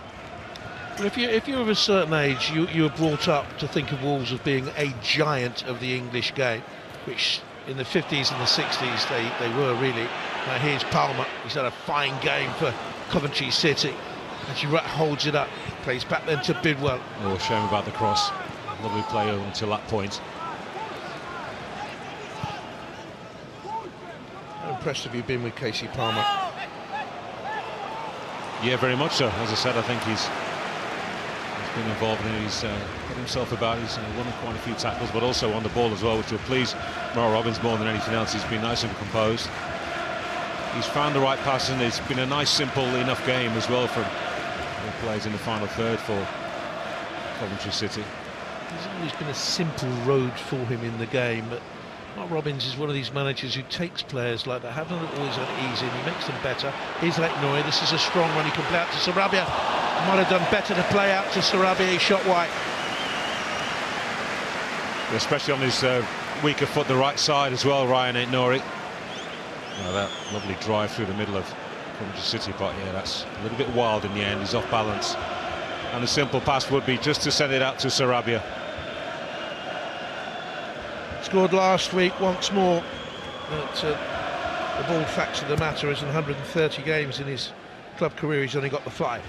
Well, if you're of a certain age, you were brought up to think of Wolves as being a giant of the English game, which in the 50s and the 60s they were really. Now here's Palmer. He's had a fine game for Coventry City. And Girard holds it up, plays back then to Bidwell. Oh, shame about the cross. Lovely play until that point. How impressed have you been with Casey Palmer? Yeah, very much so. As I said, I think he's been involved in it. He's got himself about. He's won quite a few tackles, but also on the ball as well, which will please Mark Robins more than anything else. He's been nice and composed. He's found the right pass, and it's been a nice, simple enough game as well from the players in the final third for Coventry City. There's always been a simple road for him in the game, but Mark Robins is one of these managers who takes players like that, haven't always had easy, and he makes them better. Here's Leknoy. This is a strong one. He can play out to Sarabia. Might have done better to play out to Sarabia. He shot wide. Especially on his weaker foot, the right side as well, Ryan Aitnori. Now that lovely drive through the middle of Coventry City, but yeah, that's a little bit wild in the end. He's off balance. And a simple pass would be just to send it out to Sarabia. Scored last week once more, but the bald facts of the matter is in 130 games in his club career he's only got the 5.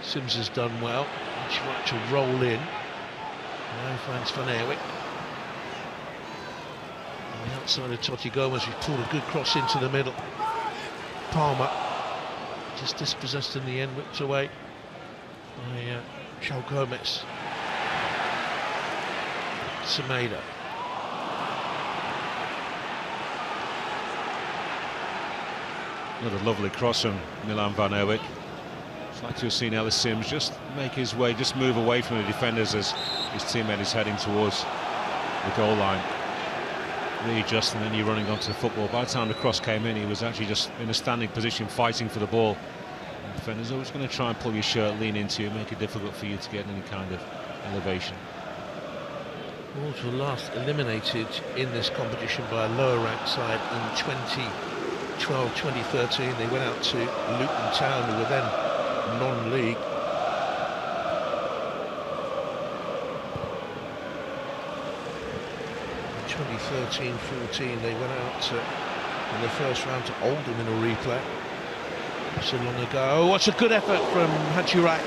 Sims has done well. She wants to roll in. Now he finds Van Eerwyck. On the outside of Totti Gomez, who's pulled a good cross into the middle. Palmer just dispossessed in the end, whipped away by João Gomez. Semedo. Another lovely cross from Milan Van Eerwyck. I'd like to have seen Ellis Sims just make his way, just move away from the defenders as his teammate is heading towards the goal line. Readjust, and then you're running onto the football. By the time the cross came in, he was actually just in a standing position fighting for the ball. And the defender's always going to try and pull your shirt, lean into you, make it difficult for you to get any kind of elevation. Wolves were last eliminated in this competition by a lower ranked side in 2012-2013. They went out to Luton Town, who were then non-league. In 2013-14 they went out in the first round to Oldham in a replay. So long ago. What's a good effort from Haji Wright.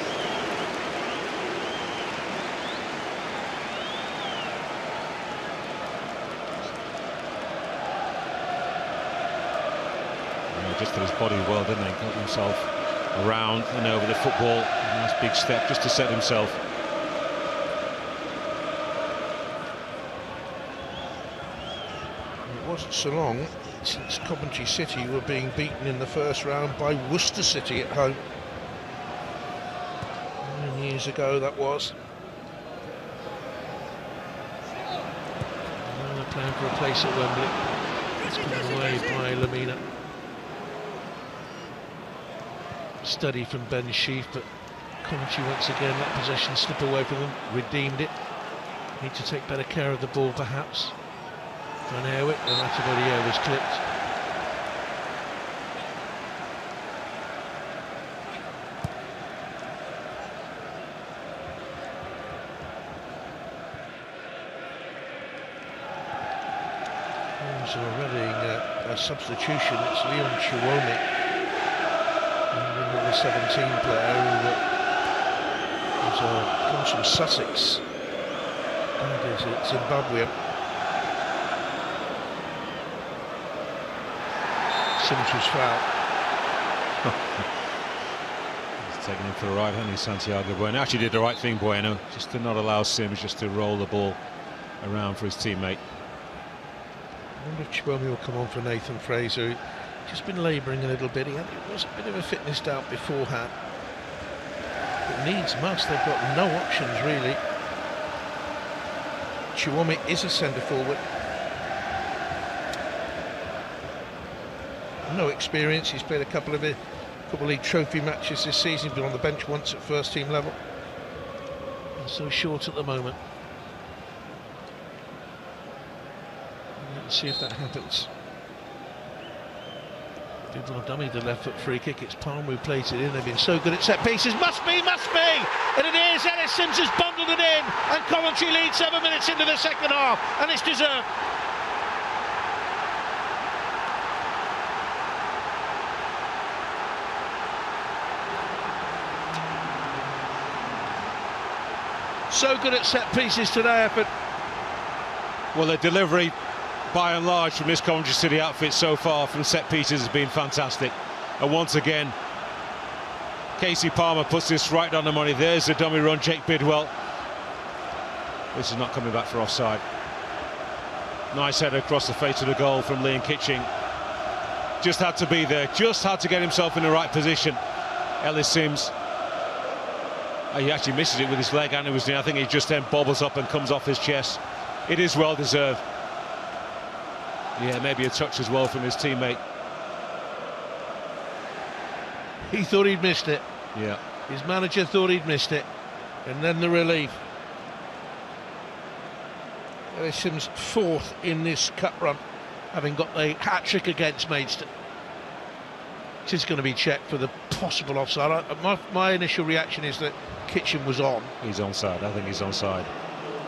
Just put his body well, didn't he? Got himself around and over the football. A nice big step just to set himself. It wasn't so long since Coventry City were being beaten in the first round by Worcester City at home. 9 years ago that was. Now they're playing for a place at Wembley. It's given away by Lamina. Study from Ben Sheaf, but Coventry once again let possession slip away from them, redeemed it. Need to take better care of the ball perhaps. Van Eerwyck, and Atibodier was clipped. Wolves are already a substitution. It's Leon Chiwomi, the 17 player who comes from Sussex. And is it Zimbabwean. Sims was fouled. He's taking him for the right, hasn't he, Santiago Bueno? Actually did the right thing, Bueno, just to not allow Sims just to roll the ball around for his teammate. I wonder if Chibomi will come on for Nathan Fraser. Just been labouring a little bit. It was a bit of a fitness doubt beforehand. But needs must. They've got no options really. Chiwomi is a centre forward. No experience. He's played a couple of couple of league trophy matches this season. He's been on the bench once at first team level. And so short at the moment. Let's see if that happens. People have dummied the left foot free kick. It's Palmer who plays it in. They've been so good at set pieces. Must be! And it is. Ellis Sims has bundled it in, and Coventry lead 7 minutes into the second half, and it's deserved. So good at set pieces today, effort. Well, the delivery, by and large, from this Coventry City outfit so far from set pieces has been fantastic. And once again, Casey Palmer puts this right on the money. There's the dummy run, Jake Bidwell. This is not coming back for offside. Nice header across the face of the goal from Liam Kitching. Just had to be there, just had to get himself in the right position. Ellis Sims, he actually misses it with his leg, and I think he just then bobbles up and comes off his chest. It is well deserved. Yeah, maybe a touch as well from his teammate. He thought he'd missed it. Yeah. His manager thought he'd missed it. And then the relief. Ellis Sims fourth in this cup run, having got the hat-trick against Maidstone. It is going to be checked for the possible offside. My initial reaction is that Kitchen was on. He's onside. I think he's onside.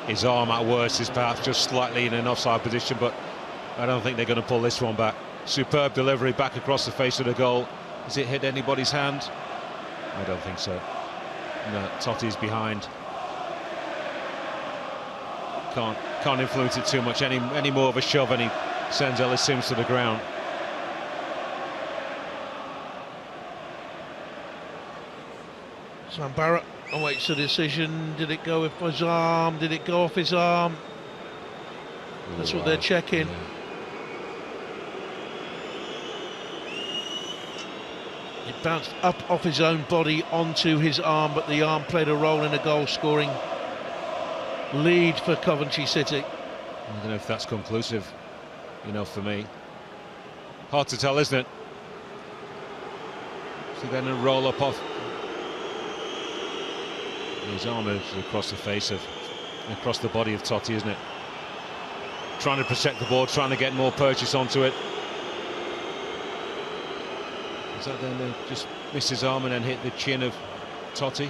His arm at worst is perhaps just slightly in an offside position, but I don't think they're going to pull this one back. Superb delivery back across the face of the goal. Has it hit anybody's hand? I don't think so. No, Totti's behind. Can't influence it too much. Any more of a shove, and he sends Ellis Sims to the ground. Sam Barrett awaits the decision. Did it go with his arm? Did it go off his arm? That's what they're checking. Yeah. It bounced up off his own body onto his arm, but the arm played a role in a goal-scoring lead for Coventry City. I don't know if that's conclusive enough for me. Hard to tell, isn't it? So then a roll up off. His arm moves across the face of, across the body of Totti, isn't it? Trying to protect the ball, trying to get more purchase onto it. Is that then just missed his arm and then hit the chin of Totti?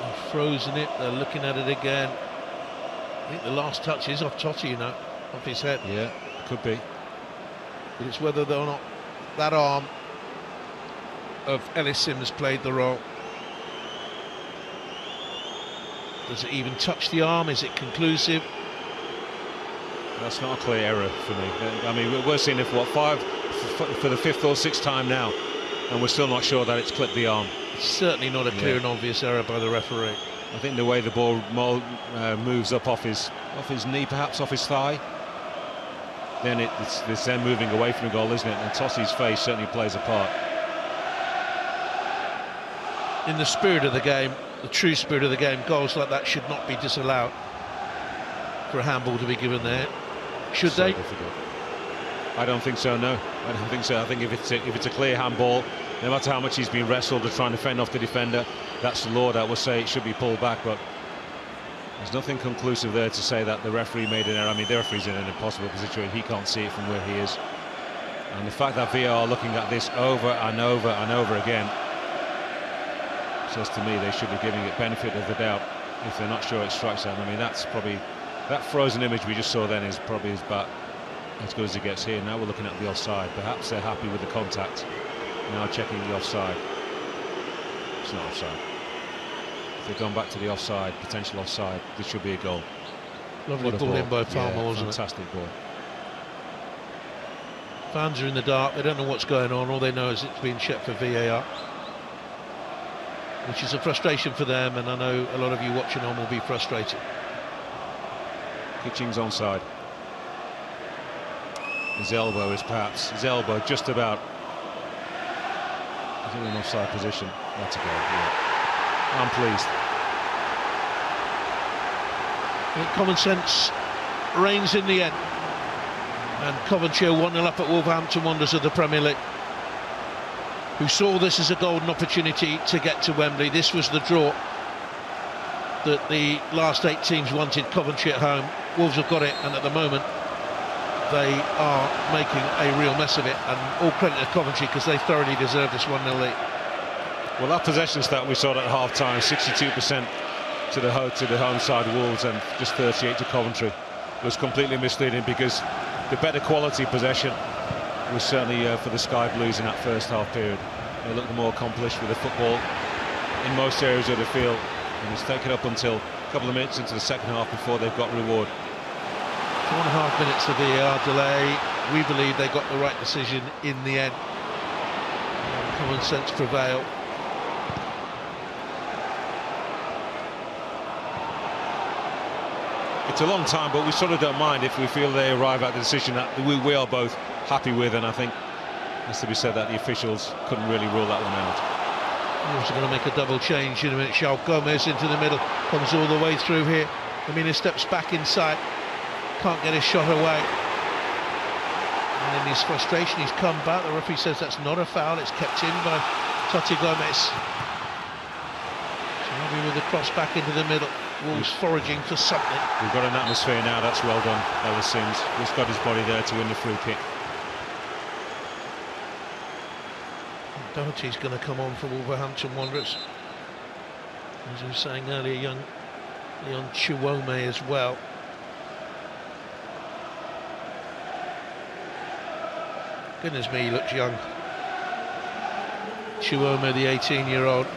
They've frozen it, they're looking at it again. I think the last touch is off Totti, off his head. Yeah, could be. But it's whether or not that arm of Ellis Sims played the role. Does it even touch the arm? Is it conclusive? That's not a clear error for me. I mean, we're seeing it for for the fifth or sixth time now, and we're still not sure that it's clipped the arm. It's certainly not a clear and obvious error by the referee. I think the way the ball moves up off his knee, perhaps off his thigh, then it's then moving away from the goal, isn't it? And Totti's face certainly plays a part. In the spirit of the game, the true spirit of the game, goals like that should not be disallowed for a handball to be given there. Should so they? Difficult. I don't think so, no. I don't think so. I think if it's a clear handball, no matter how much he's been wrestled or trying to fend off the defender, that's the law that will say it should be pulled back, but there's nothing conclusive there to say that the referee made an error. I mean, the referee's in an impossible position. He can't see it from where he is. And the fact that VAR are looking at this over and over and over again says to me they should be giving it benefit of the doubt if they're not sure it strikes out. I mean, that's probably, that frozen image we just saw then is probably about as good as it gets here. Now we're looking at the offside. Perhaps they're happy with the contact. Now checking the offside. It's not offside. If they've gone back to the offside, potential offside, this should be a goal. Lovely ball in by Palmer, yeah, wasn't it? Fantastic ball. Fans are in the dark, they don't know what's going on, all they know is it's been checked for VAR, which is a frustration for them, and I know a lot of you watching on will be frustrated. Kitching's onside. His elbow is perhaps, just about. He's in an offside position. That's a goal, yeah. I'm pleased. I think common sense reigns in the end. And Coventry are 1-0 up at Wolverhampton Wanderers of the Premier League, who saw this as a golden opportunity to get to Wembley. This was the draw that the last 8 teams wanted. Coventry at home. Wolves have got it, and at the moment they are making a real mess of it, and all credit to Coventry because they thoroughly deserve this 1-0 lead. Well, that possession stat we saw at half-time, 62% to the home side Wolves and just 38 to Coventry, was completely misleading, because the better quality possession was certainly for the Sky Blues in that first half period. They looked more accomplished with the football in most areas of the field, and it's taken up until a couple of minutes into the second half before they've got reward. 4.5 minutes of VAR delay. We believe they got the right decision in the end. Common sense prevailed. It's a long time, but we sort of don't mind if we feel they arrive at the decision that we are both happy with, and I think it has to be said that the officials couldn't really rule that one out. We're also going to make a double change in a minute. João Gomez into the middle, comes all the way through here. Lamina steps back inside, can't get his shot away. And in his frustration, he's come back. The referee says that's not a foul, it's kept in by Totti Gomez. So with the cross back into the middle. Wolves foraging for something. We've got an atmosphere now. That's well done, Ellis Sims. He's got his body there to win the free kick. Doherty's going to come on for Wolverhampton Wanderers. As I was saying earlier, young Leon Chiwome as well. Goodness me, he looks young. Chiwome, the 18-year-old,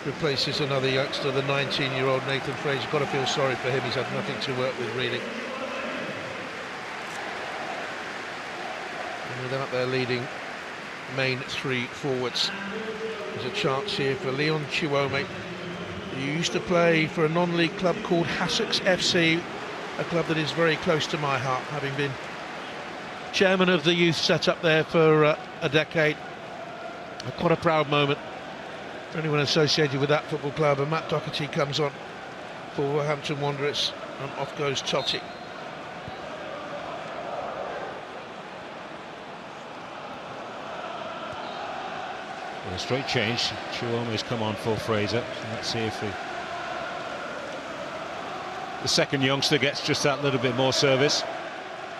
replaces another youngster, the 19-year-old Nathan Fraser. Got to feel sorry for him, he's had nothing to work with really. And without their leading main 3 forwards, there's a chance here for Leon Chiwome, who used to play for a non-league club called Hassocks FC, a club that is very close to my heart, having been chairman of the youth set up there for a decade. Quite a proud moment for anyone associated with that football club. And Matt Doherty comes on for Wolverhampton Wanderers, and off goes Totti. Well, a straight change. Chiwome's come on for Fraser. So let's see if the second youngster gets just that little bit more service.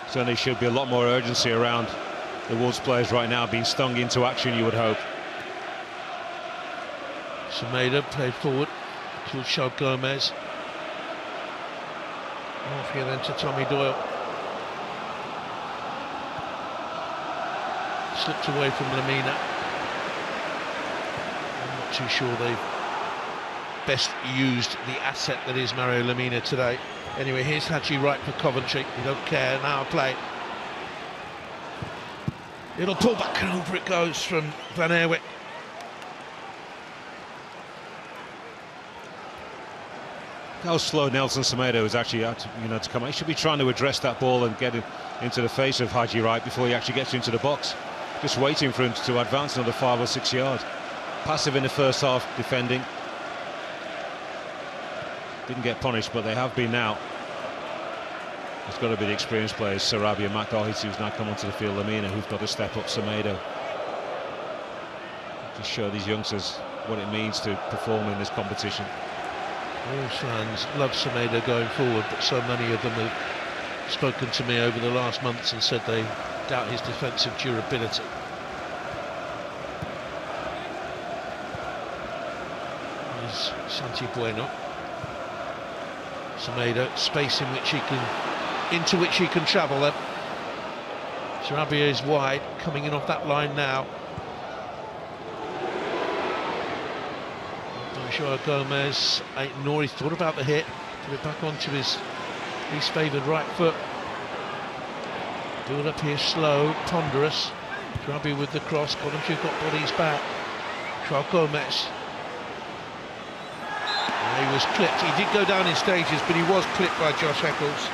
Certainly should be a lot more urgency around the Wolves players right now, being stung into action, you would hope. Semedo played forward to João Gomez. Off here then to Tommy Doyle. Slipped away from Lamina. I'm not too sure they've best used the asset that is Mario Lamina today. Anyway, here's Haji Wright for Coventry. You don't care, now play. It'll pull back and over it goes from Van Aerwyck. How slow Nelson Semedo is actually out to come. He should be trying to address that ball and get it into the face of Haji Wright before he actually gets into the box. Just waiting for him to advance another 5 or 6 yards. Passive in the first half, defending. Didn't get punished, but they have been now. It's got to be the experienced players, Sarabi and Matt Doherty, who's now come onto the field, Lamina, who've got to step up Semedo. Just show these youngsters what it means to perform in this competition. Wolves fans love Semedo going forward, but so many of them have spoken to me over the last months and said they doubt his defensive durability. Here's Santi Bueno. Semedo, space in which he can, into which he can travel then. Sarabia is wide, coming in off that line now. João Gomez, nor he thought about the hit, put it back onto his least favoured right foot. Build up here slow, ponderous. Sarabia with the cross, Coventry got bodies back. João Gomez. He was clipped. He did go down in stages, but he was clipped by Josh Eccles.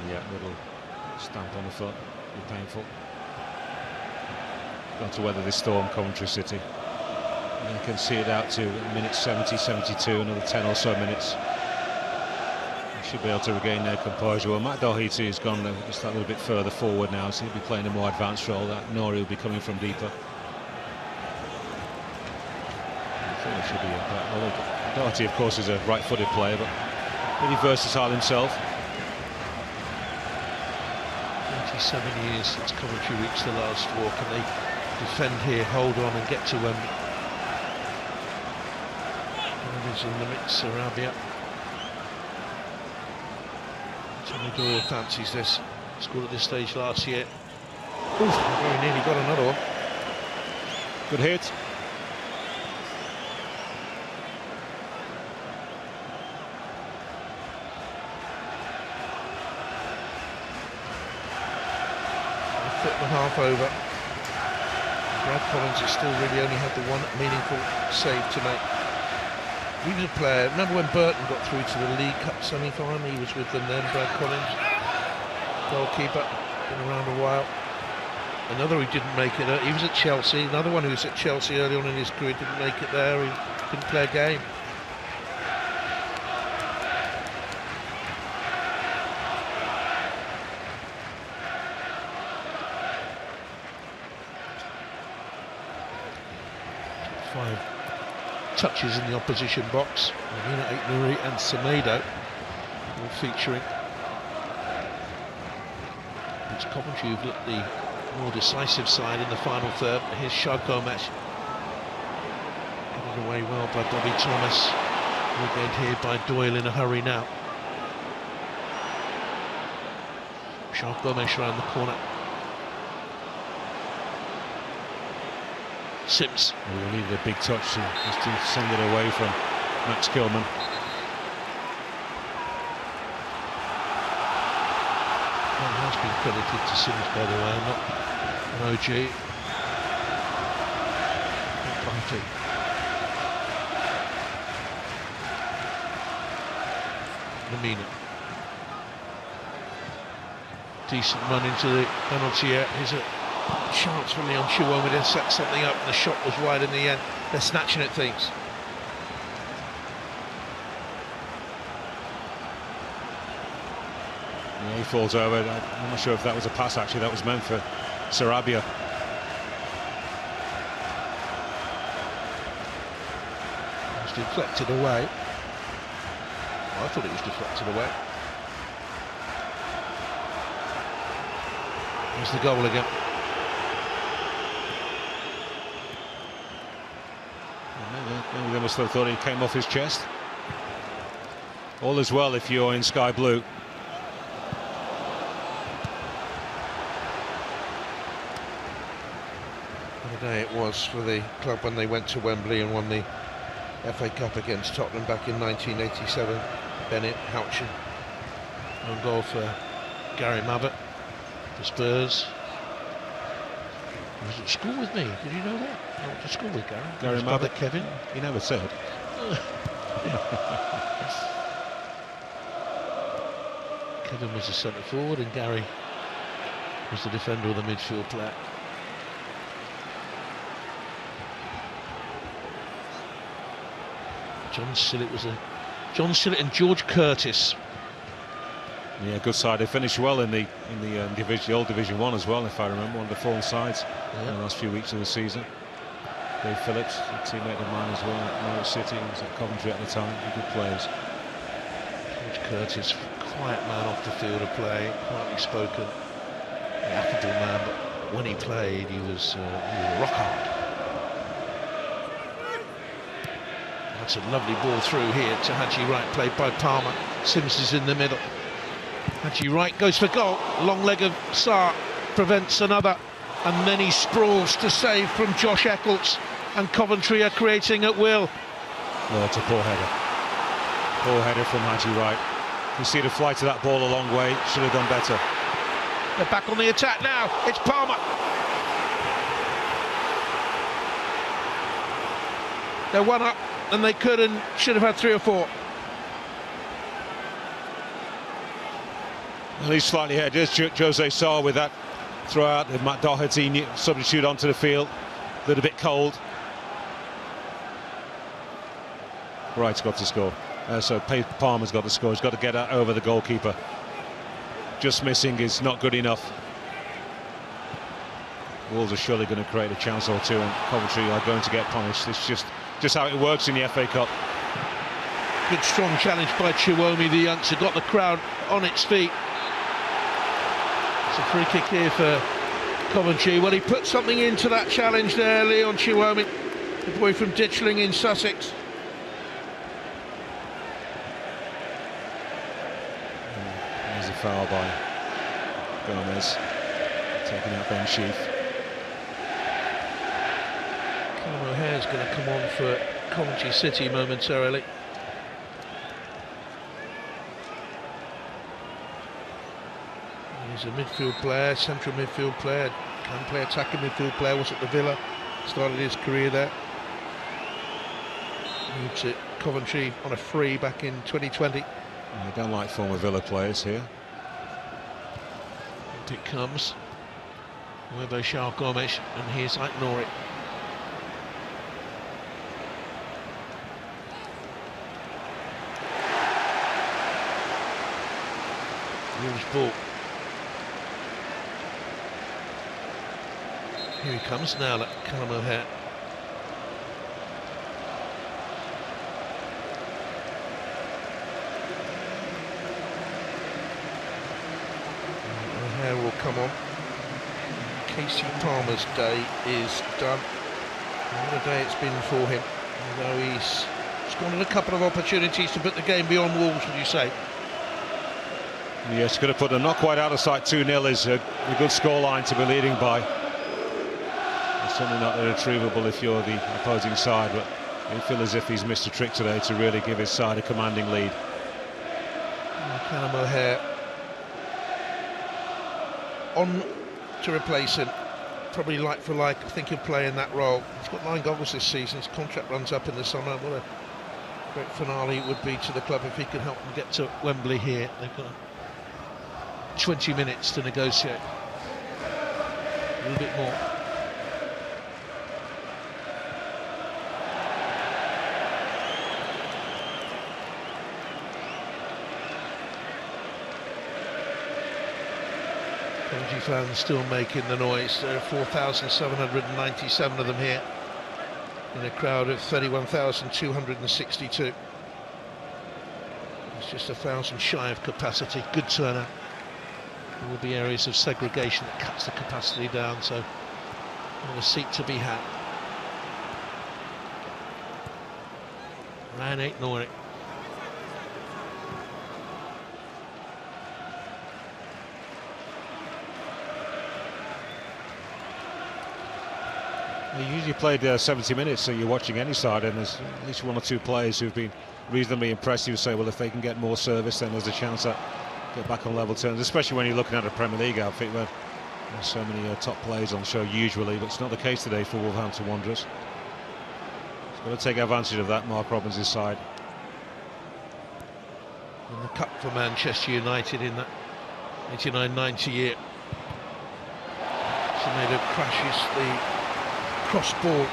Yeah, little stamp on the foot, be painful. got to weather this storm, Coventry City. And they can see it out to minute 70, 72, another 10 or so minutes. They should be able to regain their composure. Well, Matt Doherty has gone just a little bit further forward now, so he'll be playing a more advanced role. That Nori will be coming from deeper. I think it should be Doherty, of course, is a right-footed player, but pretty versatile himself. 27 years since Coventry reached the last walk, and they defend here, hold on and get to Wembley. Is in the mix, Sarabia. Tommy Doyle fancies this. Scored at this stage last year. Oof, very nearly got another one. Good hit. A foot and a half over. Brad Collins has still really only had the one meaningful save to make. He was a player. Remember when Burton got through to the League Cup semi-final? He was with them then, Brad Collins. Goalkeeper, been around a while. Another who didn't make it, he was at Chelsea. Another one who was at Chelsea early on in his career, didn't make it there. He didn't play a game. Five touches in the opposition box. Marina Aitnuri and Semedo all featuring. It's Coventry who've looked the more decisive side in the final third. Here's Shah Gomes. Getting away well by Bobby Thomas. Regained here by Doyle in a hurry now. Shah Gomes around the corner. Sims. We needed a big touch just to send it away from Max Kilman. One has been credited to Sims, by the way, not an OG. Party. Lamina. Decent run into the penalty area. Here's a chance for Leon Chiwome to set something up, and the shot was wide in the end. They're snatching at things. Yeah, he falls over. I'm not sure if that was a pass, actually. That was meant for Sarabia. It was deflected away. Well, I thought it was deflected away. There's the goal again. Maybe they must have thought he came off his chest. All is well if you're in sky blue. What a day it was for the club when they went to Wembley and won the FA Cup against Tottenham back in 1987. Bennett, Houchin. Own goal for Gary Mabbott for Spurs. He was at school with me, did you know that? I went to school with Gary. Gary His brother Mabbott? Kevin. He never said. Kevin was the centre forward and Gary was the defender or the midfield player. John Sillett and George Curtis. Yeah, good side. They finished well in the old Division 1 as well, if I remember, one of the form sides in the last few weeks of the season. Dave Phillips, a teammate of mine as well at Emirates City, he was at Coventry at the time. Good players. George Curtis, quiet man off the field of play, quietly spoken, an affable man, but when he played, he was rock hard. That's a lovely ball through here to Haji Wright, played by Palmer. Sims is in the middle. Haji Wright goes for goal. Long leg of Sarr prevents another, and then he sprawls to save from Josh Eccles, and Coventry are creating at will. Oh, it's a poor header. Poor header from Haji Wright. You see the flight of that ball a long way. Should have done better. They're back on the attack now. It's Palmer. They're one up, and they could and should have had 3 or 4. At least slightly ahead. There's Jose Sarr with that throw out the Matt Doherty substitute onto the field. A little bit cold. Wright's got to score. So Palmer's got to score. He's got to get that over the goalkeeper. Just missing is not good enough. Wolves are surely going to create a chance or two, and Coventry are going to get punished. It's just how it works in the FA Cup. Good strong challenge by Chiwomi, the youngster, got the crowd on its feet. It's a free kick here for Coventry. Well, he put something into that challenge there, Leon Chiwomi, the boy from Ditchling in Sussex. There's a foul by Gomez, taking out Ben Sheaf. Callum O'Hare's going to come on for Coventry City momentarily. He's a midfield player, central midfield player, can play attacking midfield player, was at the Villa, started his career there. Moved to Coventry on a free back in 2020. I don't like former Villa players here. And it comes. Nuevo Charles Gomes, and here's Ignore it. Wolves ball. Here he comes now, at Callum O'Hare. O'Hare will come on. Casey Palmer's day is done. What a day it's been for him. Although he's scored a couple of opportunities to put the game beyond Wolves, would you say? Yes, could have put them not quite out of sight. 2-0 is a good scoreline to be leading by. It's certainly not irretrievable if you're the opposing side, but you feel as if he's missed a trick today to really give his side a commanding lead. Callum O'Hare on to replace him, probably like for like. I think he'll play in that role. He's got 9 goals this season. His contract runs up in the summer. What a great finale it would be to the club if he could help them get to Wembley here. They've got 20 minutes to negotiate, a little bit more. Coventry fans still making the noise. There are 4,797 of them here in a crowd of 31,262. It's just 1,000 shy of capacity. Good turnout. There will be areas of segregation that cuts the capacity down, so not a seat to be had. Ryan ignore it. You usually played 70 minutes, so you're watching any side, and there's at least 1 or 2 players who've been reasonably impressive. You say, well, if they can get more service, then there's a chance that get back on level terms, especially when you're looking at a Premier League outfit where there's so many top players on show usually, but it's not the case today for Wolverhampton Wanderers. He's got to take advantage of that, Mark Robbins' side. In the cup for Manchester United in that 89-90 year. Semedo crashes the cross ball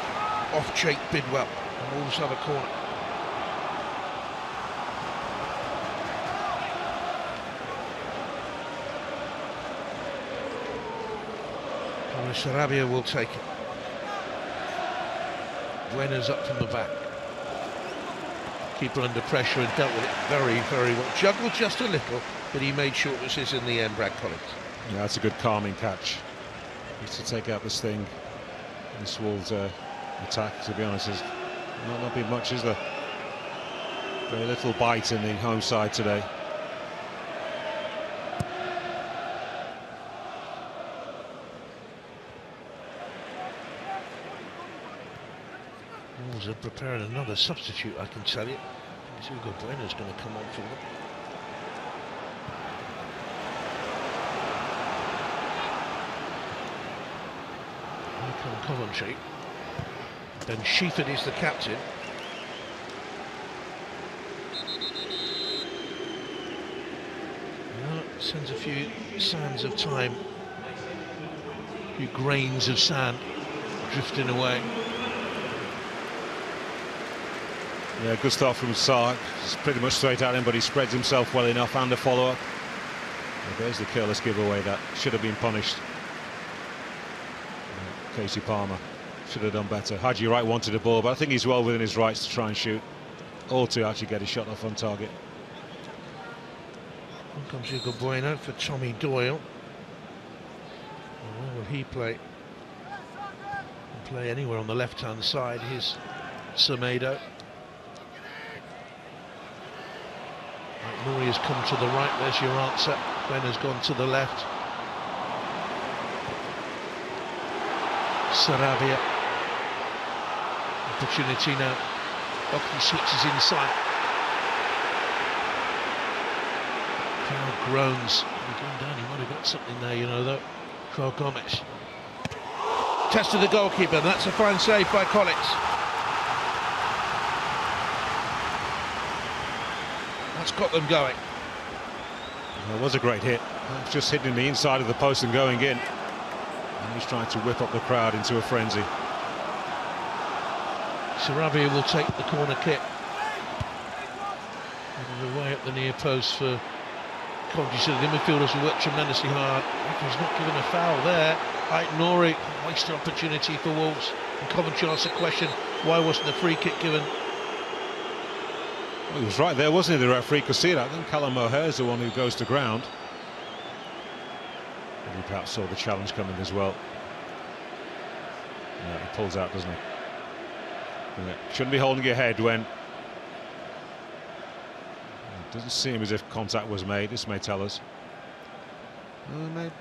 off Jake Bidwell, and Wolves have a corner. Sarabia will take it. Buena's up from the back. Keeper under pressure and dealt with it very, very well. Juggled just a little, but he made sure it was his in the end, Brad Collins. Yeah, that's a good calming catch. Just to take out this thing. This Wolves attack, to be honest, has not been much, is there? Very little bite in the home side today. Wolves are preparing another substitute, I can tell you. Hugo Buena's going to come on for them. Here come Coventry. Ben Sheaford is the captain. Well, sends a few signs of time few grains of sand drifting away. Yeah, good start from Sark. It's pretty much straight at him, but he spreads himself well enough, and the follow-up. There's the careless giveaway that should have been punished. Casey Palmer should have done better. Haji Wright wanted the ball, but I think he's well within his rights to try and shoot, or to actually get a shot off on target. Here comes Hugo Bueno for Tommy Doyle. Where will he play? He'll play anywhere on the left-hand side. Here's Semedo. Nouri has come to the right. There's your answer. Ben has gone to the left. Sarabia. Opportunity now. Doherty switches inside. Crowd groans. He's gone down. He might have got something there, you know, though. Joel Gomez. Test of the goalkeeper. And that's a fine save by Collins. That's got them going. Well, it was a great hit. Just hitting the inside of the post and going in. And he's trying to whip up the crowd into a frenzy. Sarabia will take the corner kick. Away at the near post for Coventry. So the midfielders will work tremendously hard. He's not given a foul there. Nouri, wasted opportunity for Wolves. And Coventry asked the question, why wasn't the free kick given? Well, he was right there, wasn't he? The referee could see that. Then Callum O'Hare's the one who goes to ground. And he perhaps saw the challenge coming as well. Yeah, he pulls out, doesn't he? Yeah. Shouldn't be holding your head when it doesn't seem as if contact was made. This may tell us.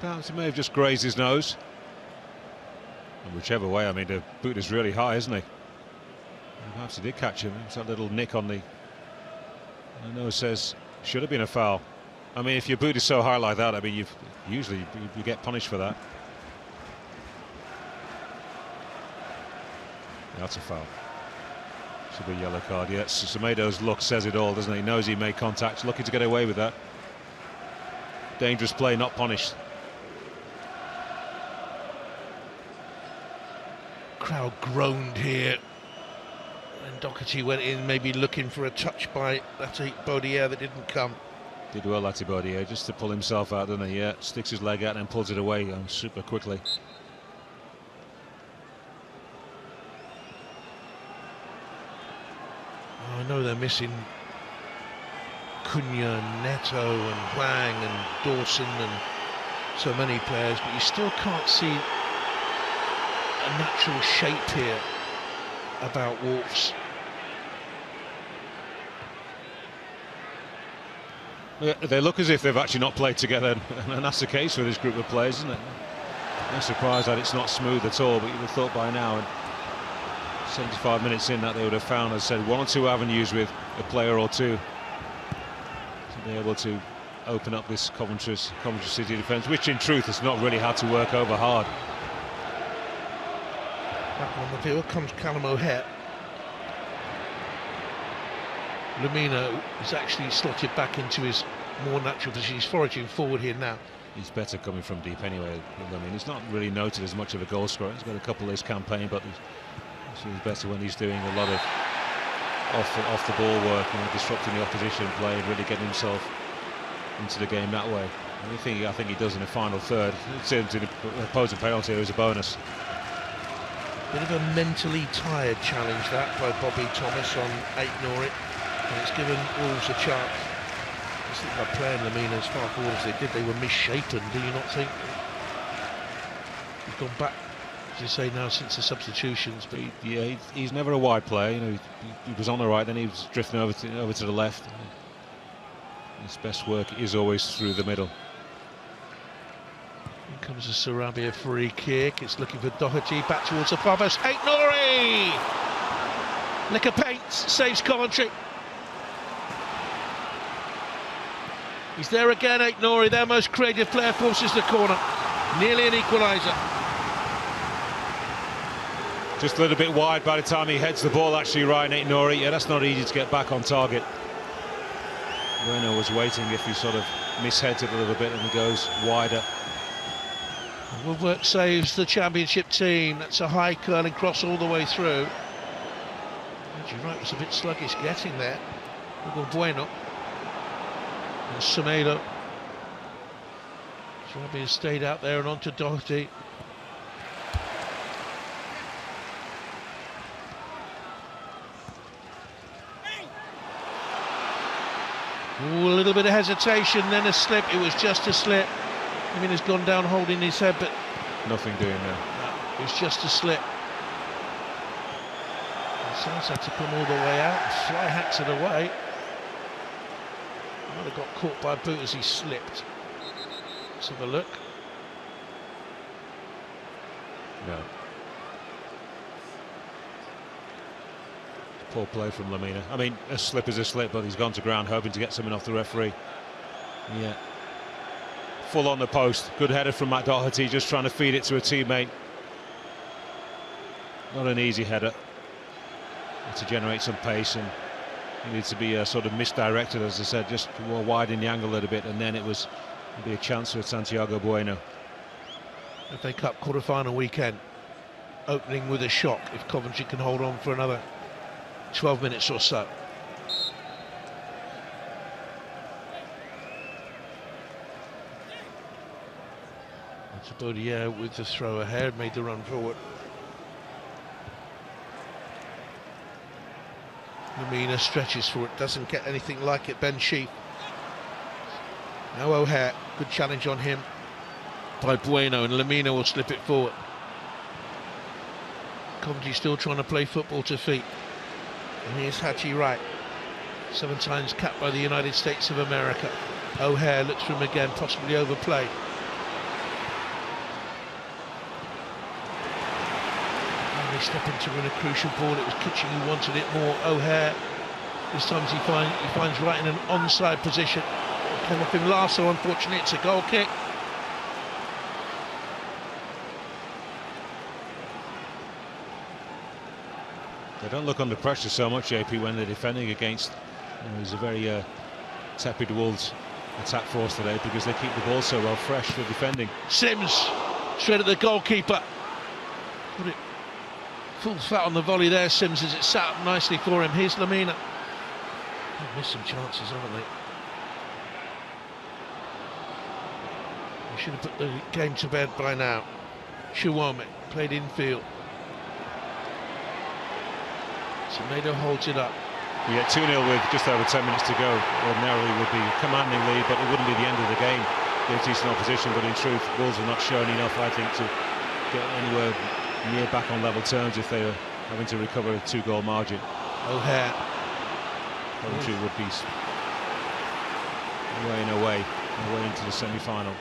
Perhaps he may have just grazed his nose. And whichever way, I mean, the boot is really high, isn't he? And perhaps he did catch him. It's that little nick on the nose says should have been a foul. I mean, if your boot is so high like that, I mean, usually you get punished for that. Yeah, that's a foul. Should be a yellow card. Yeah, Semedo's look says it all, doesn't he? He knows he made contact, lucky to get away with that. Dangerous play, not punished. Crowd groaned here. And Doherty went in, maybe looking for a touch by Latif Bodier that didn't come. Did well, Latif Bodier, just to pull himself out, doesn't he? Yeah, sticks his leg out and pulls it away super quickly. I know they're missing Cunha, Neto and Hwang and Dawson and so many players, but you still can't see a natural shape here about Wolves. Yeah, they look as if they've actually not played together, and that's the case with this group of players, isn't it? No surprise that it's not smooth at all, but you would have thought by now, 75 minutes in, that they would have found, as I said, one or two avenues with a player or two to be able to open up this Coventry City defence, which in truth has not really had to work over hard. Back on the field comes Callum O'Hare. Lamina is actually slotted back into his more natural position. He's foraging forward here now. He's better coming from deep anyway. I mean, he's not really noted as much of a goal scorer. He's got a couple this campaign, but he's better when he's doing a lot of off the ball work, disrupting the opposition play and really getting himself into the game that way. Anything I think he does in the final third, to the opposing penalty, it was a bonus. Bit of a mentally tired challenge that by Bobby Thomas on Aït-Nouri, and it's given Wolves a chance. I think by playing Lamina as far forward as they did, they were misshapen, do you not think? He's gone back, as you say now, since the substitutions. But yeah, he's never a wide player. He was on the right, then he was drifting over to the left. His best work is always through the middle. Here comes a Sarabia free kick. It's looking for Doherty, back towards the far post. Aït-Nouri! Lick of paint, saves Coventry. He's there again, Aït-Nouri, their most creative player, forces the corner. Nearly an equaliser. Just a little bit wide by the time he heads the ball, actually, Ryan Aït-Nouri. Yeah, that's not easy to get back on target. Bueno was waiting if he sort of misheads it a little bit and he goes wider. Woodwork saves the championship team. That's a high curling cross all the way through. You're right, was a bit sluggish getting there. Hugo Bueno. And Semedo. Robbie has stayed out there and on to Doherty. Ooh, a little bit of hesitation, then a slip. It was just a slip. I mean, he's gone down holding his head, but nothing doing there. No, it was just a slip. Sides had to come all the way out and fly hacks it away. Might have got caught by a boot as he slipped. Let's have a look. No. Poor play from Lamina. I mean, a slip is a slip, but he's gone to ground hoping to get something off the referee. Yeah. Full on the post. Good header from Matt Doherty, just trying to feed it to a teammate. Not an easy header. To generate some pace, and he needs to be sort of misdirected, as I said, just to widen the angle a little bit, and then it was be a chance for Santiago Bueno. FA Cup quarter-final weekend, opening with a shock if Coventry can hold on for another 12 minutes or so. That's Baudier with the throw ahead, made the run forward. Lamina stretches for it, doesn't get anything like it. Ben Sheaf. Now O'Hare, good challenge on him by Bueno, and Lamina will slip it forward. Coventry still trying to play football to feet. And here's Haji Wright, 7 times capped by the United States of America. O'Hare looks for him again, possibly overplayed. Step into win a crucial ball. It was Kitching who wanted it more. O'Hare, this time he finds Wright in an onside position. Came off him last, so unfortunately it's a goal kick. They don't look under pressure so much, JP, when they're defending against. There's a very tepid Wolves attack force today because they keep the ball so well fresh for defending. Sims straight at the goalkeeper. Put it full flat on the volley there, Sims, as it sat up nicely for him. Here's Lamina. They've missed some chances, haven't they? They should have put the game to bed by now. Chiwame played infield. Semedo holds it up. We get 2-0 with just over 10 minutes to go. Ordinarily would be a commanding lead, but it wouldn't be the end of the game. They're decent opposition, but in truth, Wolves have not shown enough, I think, to get anywhere near back on level terms if they were having to recover a 2-goal margin. O'Hare. Coventry would be away into the semi-final.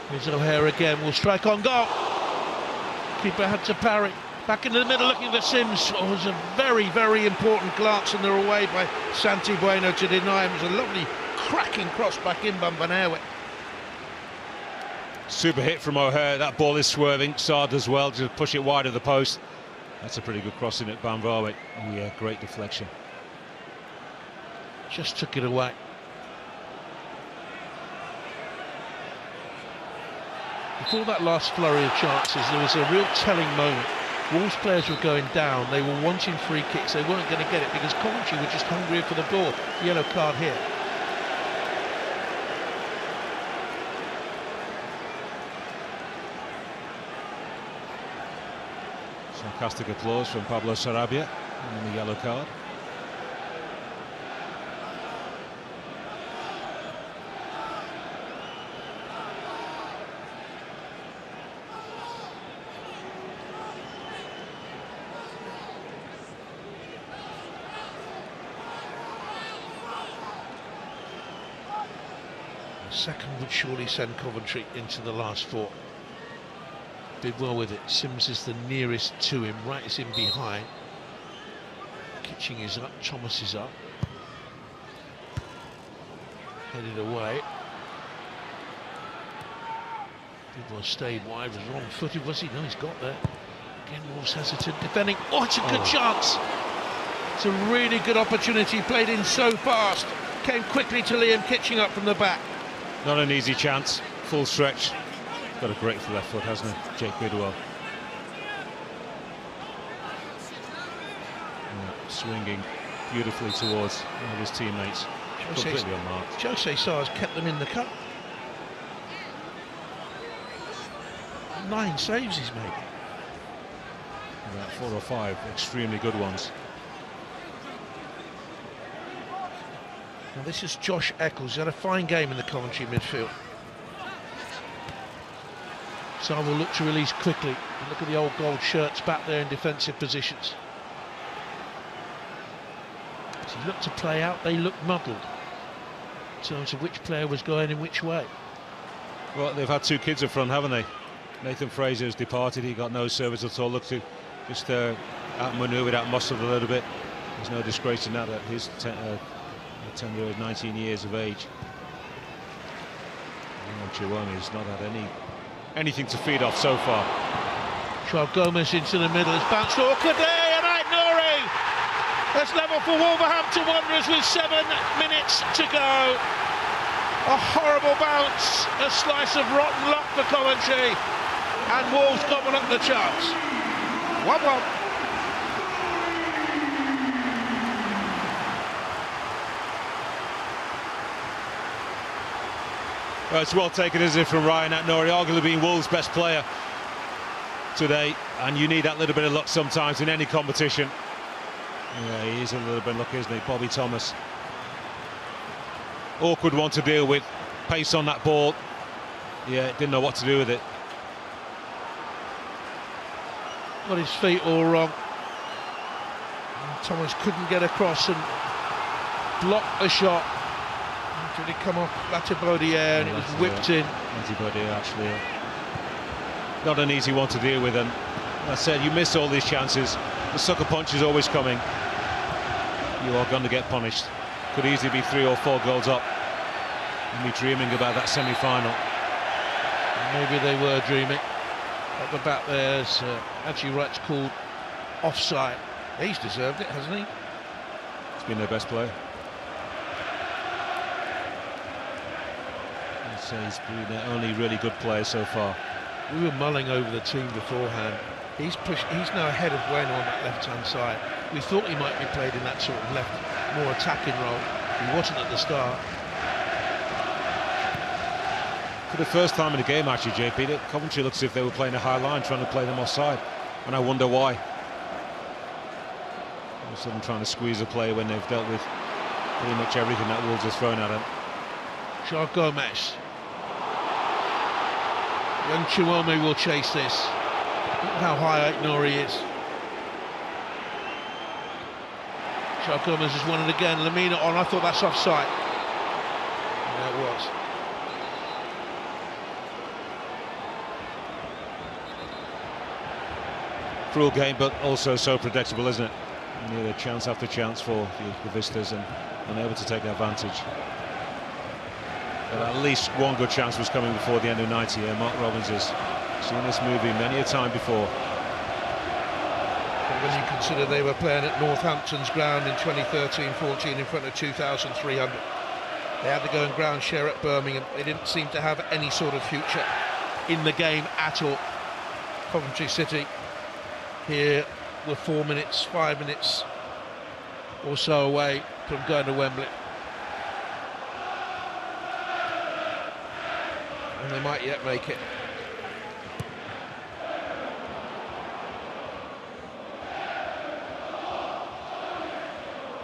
Here's O'Hare again, will strike on goal. Keeper had to parry. Back into the middle looking for Sims. Oh, it was a very, very important glance and they're away by Santi Bueno to deny him. It was a lovely cracking cross back in by Van Aerwijk. Super hit from O'Hare. That ball is swerving. Saad as well to push it wide of the post. That's a pretty good crossing at Van Aerwijk. Oh yeah, great deflection. Just took it away. Before that last flurry of chances, there was a real telling moment. Wolves players were going down. They were wanting free kicks. They weren't going to get it because Coventry were just hungrier for the ball. Yellow card here. Sarcastic applause from Pablo Sarabia and the yellow card. The second would surely send Coventry into the last 4. Did well with it. Sims is the nearest to him. Wright is in behind. Kitching is up. Thomas is up. Headed away. People stayed wide. Was wrong-footed, was he? No, he's got there. Again, Wolves hesitant defending. Oh, it's a good chance. It's a really good opportunity. Played in so fast. Came quickly to Liam Kitching up from the back. Not an easy chance. Full stretch. Got a great left foot, hasn't he, Jake Bidwell? Yeah, swinging beautifully towards one of his teammates. Completely unmarked. Jose Sar's kept them in the cup. 9 saves he's made. About 4 or 5 extremely good ones. Now this is Josh Eccles. He's had a fine game in the Coventry midfield. Sar will look to release quickly. And look at the old gold shirts back there in defensive positions. As he looked to play out, they looked muddled in terms of which player was going in which way. Well, they've had 2 kids up front, haven't they? Nathan Fraser has departed. He got no service at all. Looked to just outmaneuvered, outmuscled a little bit. There's no disgrace in that at his tender of 19 years of age. Chiwami's not had anything to feed off so far. Joao Gomez into the middle. It's bounced to Okade and Aït-Nouri. That's level for Wolverhampton Wanderers with 7 minutes to go. A horrible bounce, a slice of rotten luck for Coventry, and Wolves gobble up the chance. 1-1. Well, it's well taken, isn't it, from Ryan Aït-Nouri, arguably being Wolves' best player today, and you need that little bit of luck sometimes in any competition. Yeah, he is a little bit lucky, isn't he? Bobby Thomas. Awkward one to deal with. Pace on that ball. Yeah, didn't know what to do with it. Got his feet all wrong. And Thomas couldn't get across and block the shot. Did it come off Latibaudière and it was whipped in? Latibaudière actually. Not an easy one to deal with, and as I said, you miss all these chances. The sucker punch is always coming. You are going to get punished. Could easily be 3 or 4 goals up and be dreaming about that semi-final. Maybe they were dreaming. At the back there's actually Wright's called offside. He's deserved it, hasn't he? He's been their best player. I'd say he's been their only really good player so far. We were mulling over the team beforehand. He's now ahead of Bueno on that left-hand side. We thought he might be played in that sort of left, more attacking role. He wasn't at the start. For the first time in the game, actually, JP, Coventry looks as if they were playing a high line, trying to play them offside, and I wonder why. All of a sudden trying to squeeze a play when they've dealt with pretty much everything that Wolves has thrown at them. Joao Gomez. Young Chiwami will chase this. Look how high Aït-Nouri is. Joao Gomez has won it again. Lamina on. I thought that's offside. Yeah, it was. Cruel game, but also so predictable, isn't it? Nearly chance after chance for the Vistas, and unable to take advantage. But at least one good chance was coming before the end of 90. Mark Robbins has seen this movie many a time before. But when you consider they were playing at Northampton's ground in 2013-14 in front of 2,300, they had to go and ground share at Birmingham. They didn't seem to have any sort of future in the game at all. Coventry City here were 4 minutes, 5 minutes or so away from going to Wembley. And they might yet make it.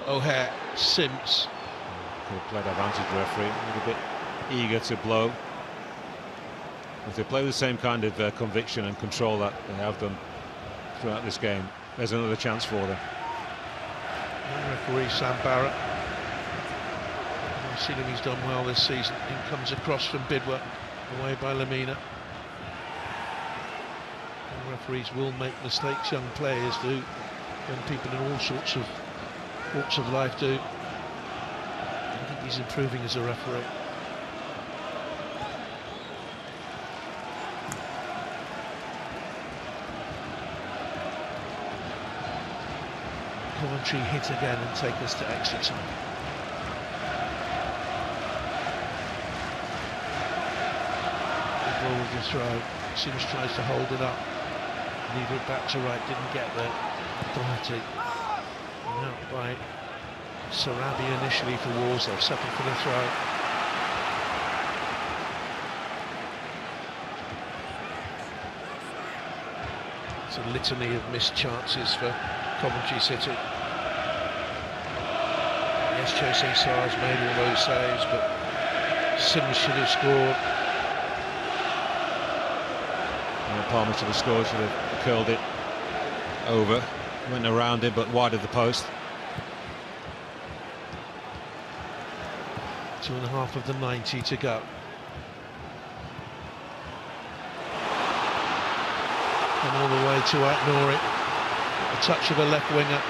O'Hare, Sims. Could have played advantage, referee. A little bit eager to blow. If they play with the same kind of conviction and control that they have done throughout this game, there's another chance for them. And referee Sam Barrett. I've seen him, he's done well this season. In comes across from Bidwell, away by Lamina. And referees will make mistakes, young players do, young people in all sorts of walks of life do. I think he's improving as a referee. Coventry hit again and take us to extra time. The ball the throw. Sims tries to hold it up. Leave it back to right, didn't get there. Doherty. And out by Sarabi initially for Wolves, they're second for the throw. It's a litany of missed chances for Coventry City. Yes, Jose Sarr's made all those saves, but Sims should have scored. Palmer should have scored, should have curled it over, went around it, but wide of the post. 2.5 of the 90 to go. And all the way to Nouri. A touch of a left winger.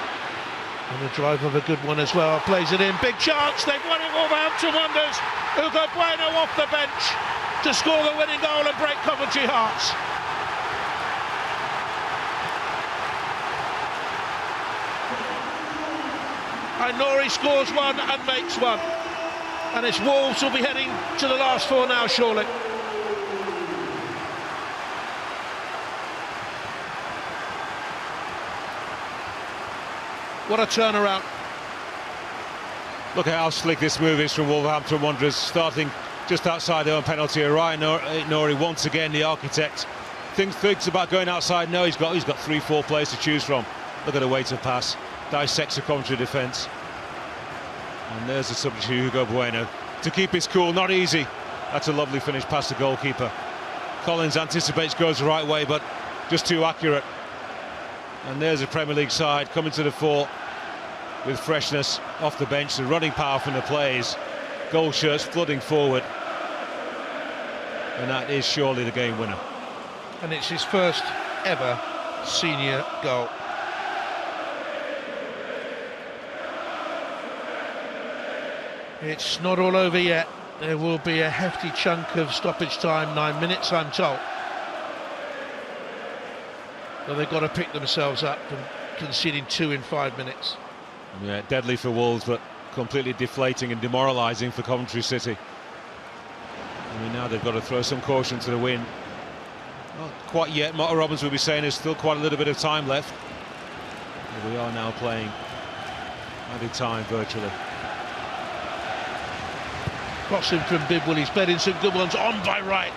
And the drive of a good one as well. Plays it in. Big chance. They've won it. Wolverhampton Wanderers. Hugo Bueno off the bench to score the winning goal and break Coventry hearts. And Nouri scores one and makes one. And it's Wolves will be heading to the last 4 now, surely. What a turnaround. Look at how slick this move is from Wolverhampton Wanderers, starting just outside their own penalty area. Ryan Nouri, once again the architect, thinks about going outside. No, he's got 3-4 players to choose from. Look at the weight of pass, dissects a Coventry defence. And there's the substitute, Hugo Bueno, to keep his cool. Not easy. That's a lovely finish past the goalkeeper. Collins anticipates, goes the right way, but just too accurate. And there's a Premier League side coming to the fore with freshness off the bench, the running power from the players, goal shirts flooding forward, and that is surely the game winner. And it's his first ever senior goal. It's not all over yet. There will be a hefty chunk of stoppage time, 9 minutes I'm told. But they've got to pick themselves up from conceding 2 in 5 minutes. Yeah, deadly for Wolves, but completely deflating and demoralising for Coventry City. I mean, now they've got to throw some caution to the wind. Not quite yet. Martin Robbins will be saying there's still quite a little bit of time left. But we are now playing added time virtually. Crossing from Bidwell, he's played in some good ones, on by right.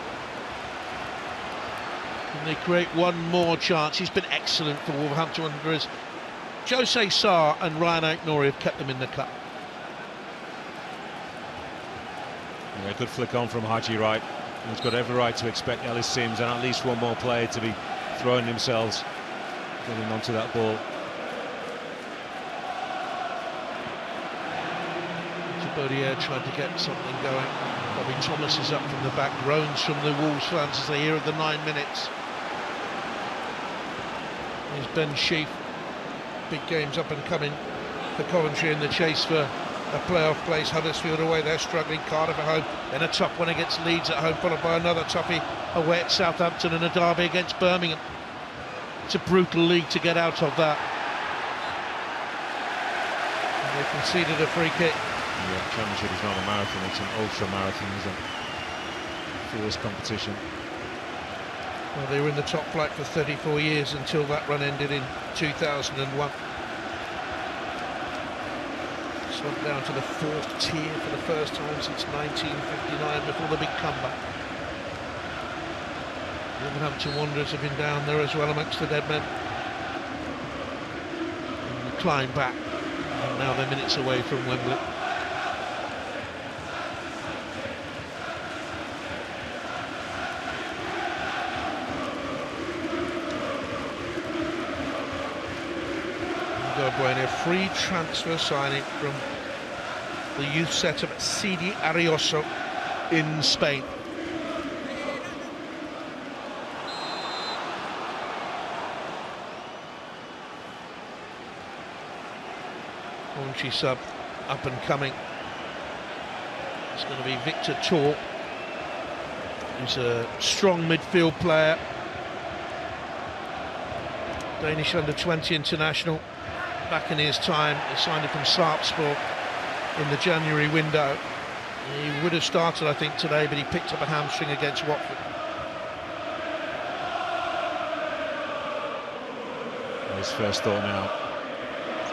And they create one more chance. He's been excellent for Wolverhampton Wanderers. Jose Sarr and Ryan Nouri have kept them in the cup. Yeah, good flick on from Haji Wright. He's got every right to expect Ellis Sims and at least one more player to be throwing themselves, getting onto that ball. Bodier tried to get something going. Bobby Thomas is up from the back. Groans from the Wolves fans as they hear of the 9 minutes. Here's Ben Sheaf. Big games up and coming for Coventry in the chase for a playoff place. Huddersfield away, they're struggling. Cardiff at home, then a tough one against Leeds at home, followed by another toughie away at Southampton and a derby against Birmingham. It's a brutal league to get out of that. And they conceded a free kick. Yeah, Championship is not a marathon, it's an ultra marathon, isn't it? Fierce competition. Well, they were in the top flight for 34 years until that run ended in 2001. Slumped down to the 4th tier for the first time since 1959 before the big comeback. Wolverhampton Wanderers have been down there as well amongst the dead men. And the climb back, and now they're minutes away from Wembley. Bueno, free transfer signing from the youth setup at Sidi Arioso in Spain. Coventry sub up and coming. It's going to be Victor Tor, who's a strong midfield player, Danish under-20 international. Back in his time, he signed it from Sarpsborg in the January window. He would have started, I think, today, but he picked up a hamstring against Watford. His first thought now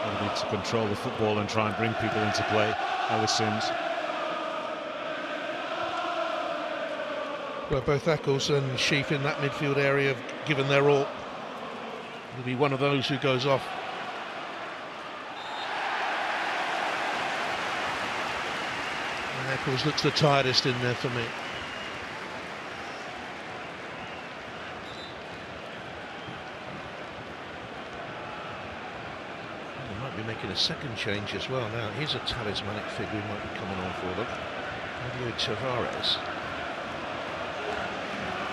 will be to control the football and try and bring people into play. Ellis Sims. Well, both Eccles and Sheaf in that midfield area have given their all. He'll be one of those who goes off. And Eccles looks the tiredest in there for me. They might be making a second change as well now. Here's a talismanic figure who might be coming on for them. Fabio Tavares,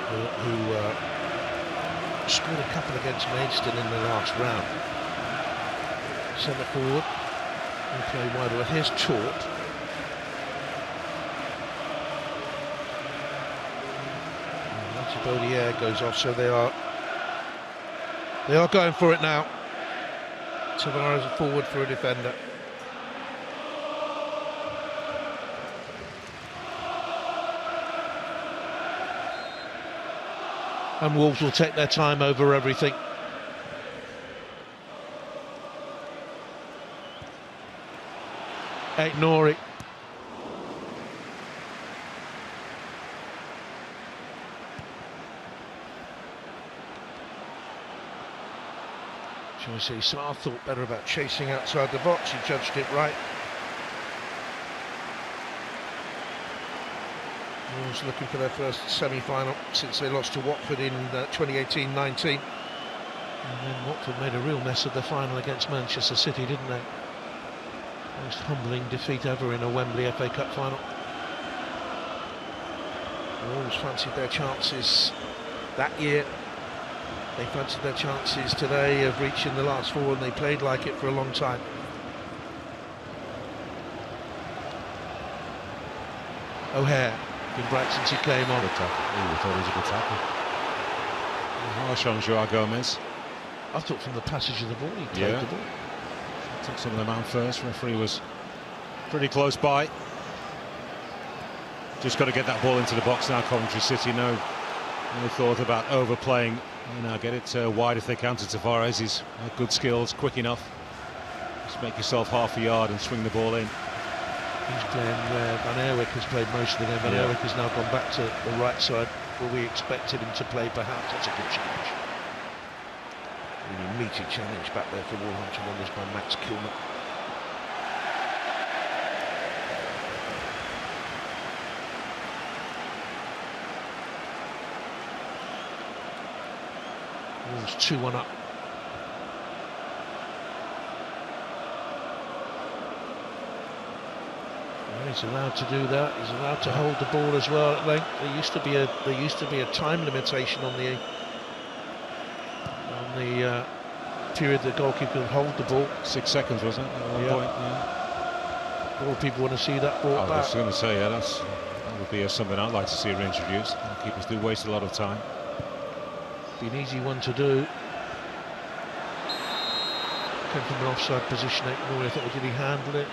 who scored a couple against Maidstone in the last round. Centre forward and play wide. Well, here's Tort. Baudier goes off, so they are going for it now. Tavares forward for a defender. And Wolves will take their time over everything. Nori. Shall we see, Sarr thought better about chasing outside the box, he judged it right. Wolves looking for their first semi-final since they lost to Watford in 2018-19. And then Watford made a real mess of the final against Manchester City, didn't they? Most humbling defeat ever in a Wembley FA Cup final. Wolves fancied their chances that year. They fancied their chances today of reaching the last four, and they played like it for a long time. O'Hare, been bright since he came on. Good tackle. I thought he was a good tackle. Harsh on Joao Gomez. I thought from the passage of the ball he played the ball. Took some of them out first. Referee was pretty close by. Just got to get that ball into the box now, Coventry City. No thought about overplaying. Now get it wide if they counter Tavares. He's good skills, quick enough. Just make yourself half a yard and swing the ball in. He's playing where Van Eerwyck has played most of the game. Van Eerwyck has now gone back to the right side where we expected him to play perhaps. That's a good challenge. Really meaty challenge back there for Wolverhampton Wanderers by Max Kilman. Wolves 2-1 up. Well, he's allowed to do that. He's allowed to hold the ball as well at length. There used to be a time limitation on the period the goalkeeper could hold the ball. 6 seconds, wasn't it? At one point, yeah. A lot of people want to see that ball back. I was going to say, that would be something I'd like to see reintroduced. Keepers do waste a lot of time. Be an easy one to do. Came from an offside position. I thought, did he handle it?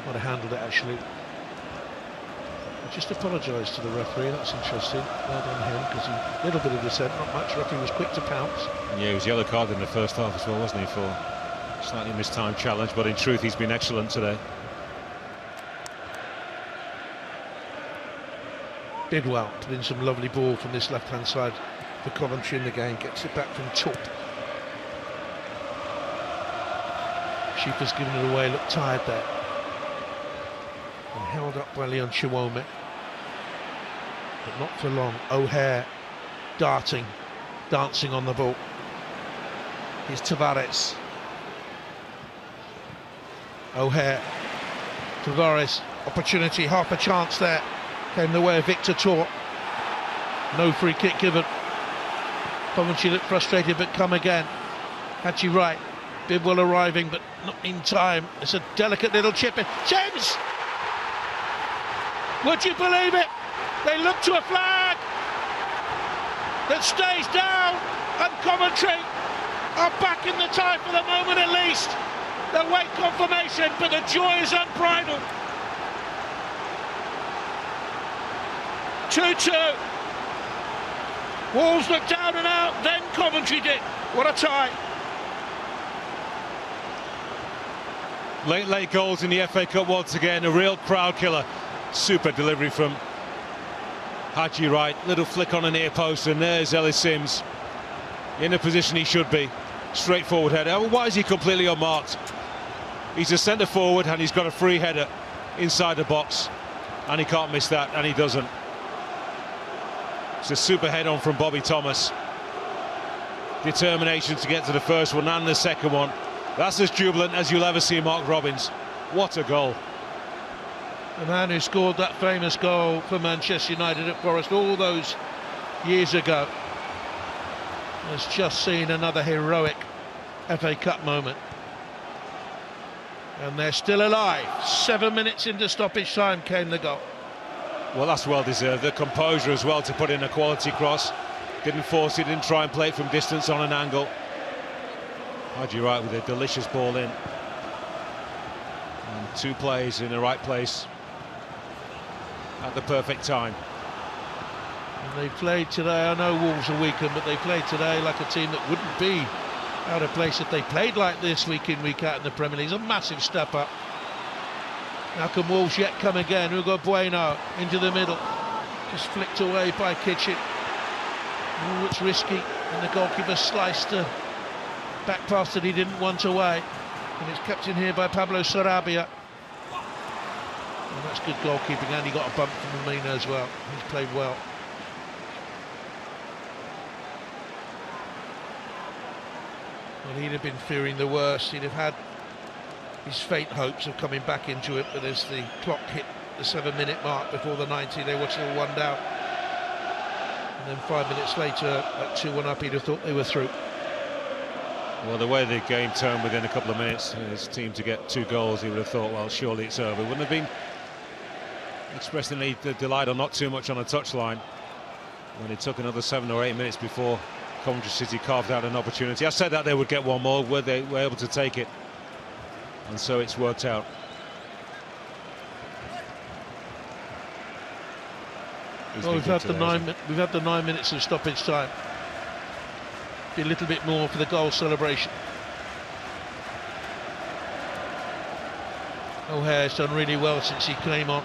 Might have handled it actually. I just apologised to the referee. That's interesting. Well done him, because a little bit of dissent, not much. Referee was quick to pounce. Yeah, he was yellow carded in the first half as well, wasn't he, for a slightly mistimed challenge? But in truth, he's been excellent today. Bidwell put in some lovely ball from this left-hand side for Coventry in the game. Gets it back from Tup. Sheep has given it away. Looked tired there. And held up by Leon Chiwome. But not for long. O'Hare dancing on the ball. Here's Tavares. O'Hare. Tavares. Opportunity, half a chance there. Came the way of Victor Tor. No free kick given. Coventry looked frustrated, but come again. Haji Wright. Bidwell arriving, but not in time. It's a delicate little chip in. James! Would you believe it? They look to a flag that stays down, and Coventry are back in the tie for the moment at least. They'll wait confirmation, but the joy is unbridled. 2-2. Wolves looked down and out, then Coventry did. What a tie. Late goals in the FA Cup once again, a real crowd killer. Super delivery from Haji Wright, little flick on an ear post, and there's Ellis Sims in the position he should be. Straightforward header. Why is he completely unmarked? He's a centre forward and he's got a free header inside the box, and he can't miss that, and he doesn't. It's a super head on from Bobby Thomas. Determination to get to the first one and the second one. That's as jubilant as you'll ever see Mark Robins. What a goal. The man who scored that famous goal for Manchester United at Forest all those years ago has just seen another heroic FA Cup moment. And they're still alive. 7 minutes into stoppage time came the goal. Well, that's well deserved. The composure as well to put in a quality cross. Didn't force it, didn't try and play it from distance on an angle. Haji Wright with a delicious ball in. And two plays in the right place at the perfect time. And they played today, I know Wolves are weakened, but they played today like a team that wouldn't be out of place if they played like this week in, week out in the Premier League. It's a massive step up. Now can Wolves yet come again? Hugo Bueno into the middle. Just flicked away by Kitchen. Oh, it's risky. And the goalkeeper sliced the back pass that he didn't want away. And it's kept in here by Pablo Sarabia. And that's good goalkeeping, and he got a bump from Mina as well. He's played well. Well, he'd have been fearing the worst. He'd have had his faint hopes of coming back into it, but as the clock hit the 7-minute mark before the 90, they were still 1 down. And then 5 minutes later, at 2-1 up, he'd have thought they were through. Well, the way the game turned within a couple of minutes, his team to get 2 goals, he would have thought, well, surely it's over. Wouldn't have been expressing the delight or not too much on a touchline when it took another 7 or 8 minutes before Coventry City carved out an opportunity. I said that they would get one more, where they were able to take it, and so it's worked out. Well, we've had the 9 minutes of stoppage time. Be a little bit more for the goal celebration. O'Hare's done really well since he came on.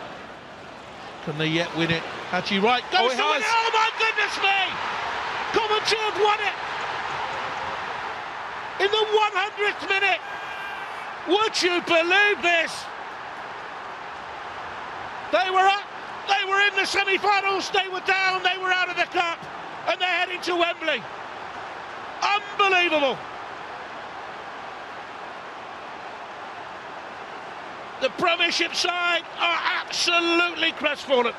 Can they yet win it? Haji Wright goes to win it. Oh my goodness me! Coventry have won it in the 100th minute. Would you believe this? They were up, they were in the semi-finals, they were down, they were out of the cup, and they're heading to Wembley. Unbelievable. The Premiership side are absolutely crestfallen.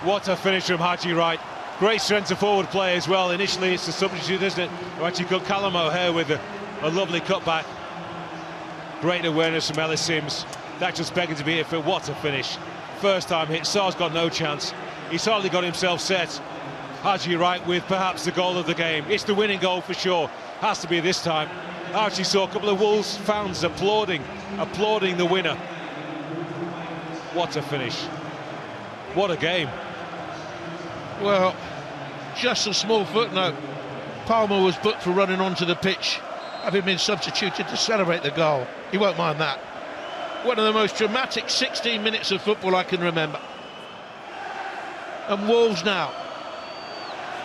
What a finish from Haji Wright. Great centre forward play as well. Initially it's the substitute, isn't it? Who actually got Callum O'Hare with a lovely cutback. Great awareness from Ellis Sims. That just begging to be it for what a finish. First time hit, Sarr's got no chance. He's hardly got himself set. Haji Wright with perhaps the goal of the game. It's the winning goal for sure. Has to be this time. I actually saw a couple of Wolves fans applauding the winner. What a finish. What a game. Well, just a small footnote. Palmer was booked for running onto the pitch, having been substituted to celebrate the goal. He won't mind that. One of the most dramatic 16 minutes of football I can remember. And Wolves now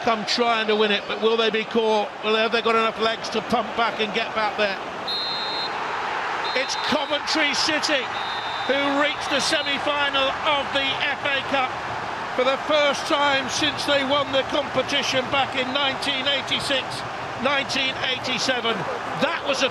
come trying to win it, but will they be caught? Have they got enough legs to pump back and get back there? It's Coventry City who reached the semi-final of the FA Cup for the first time since they won the competition back in 1986, 1987. That was a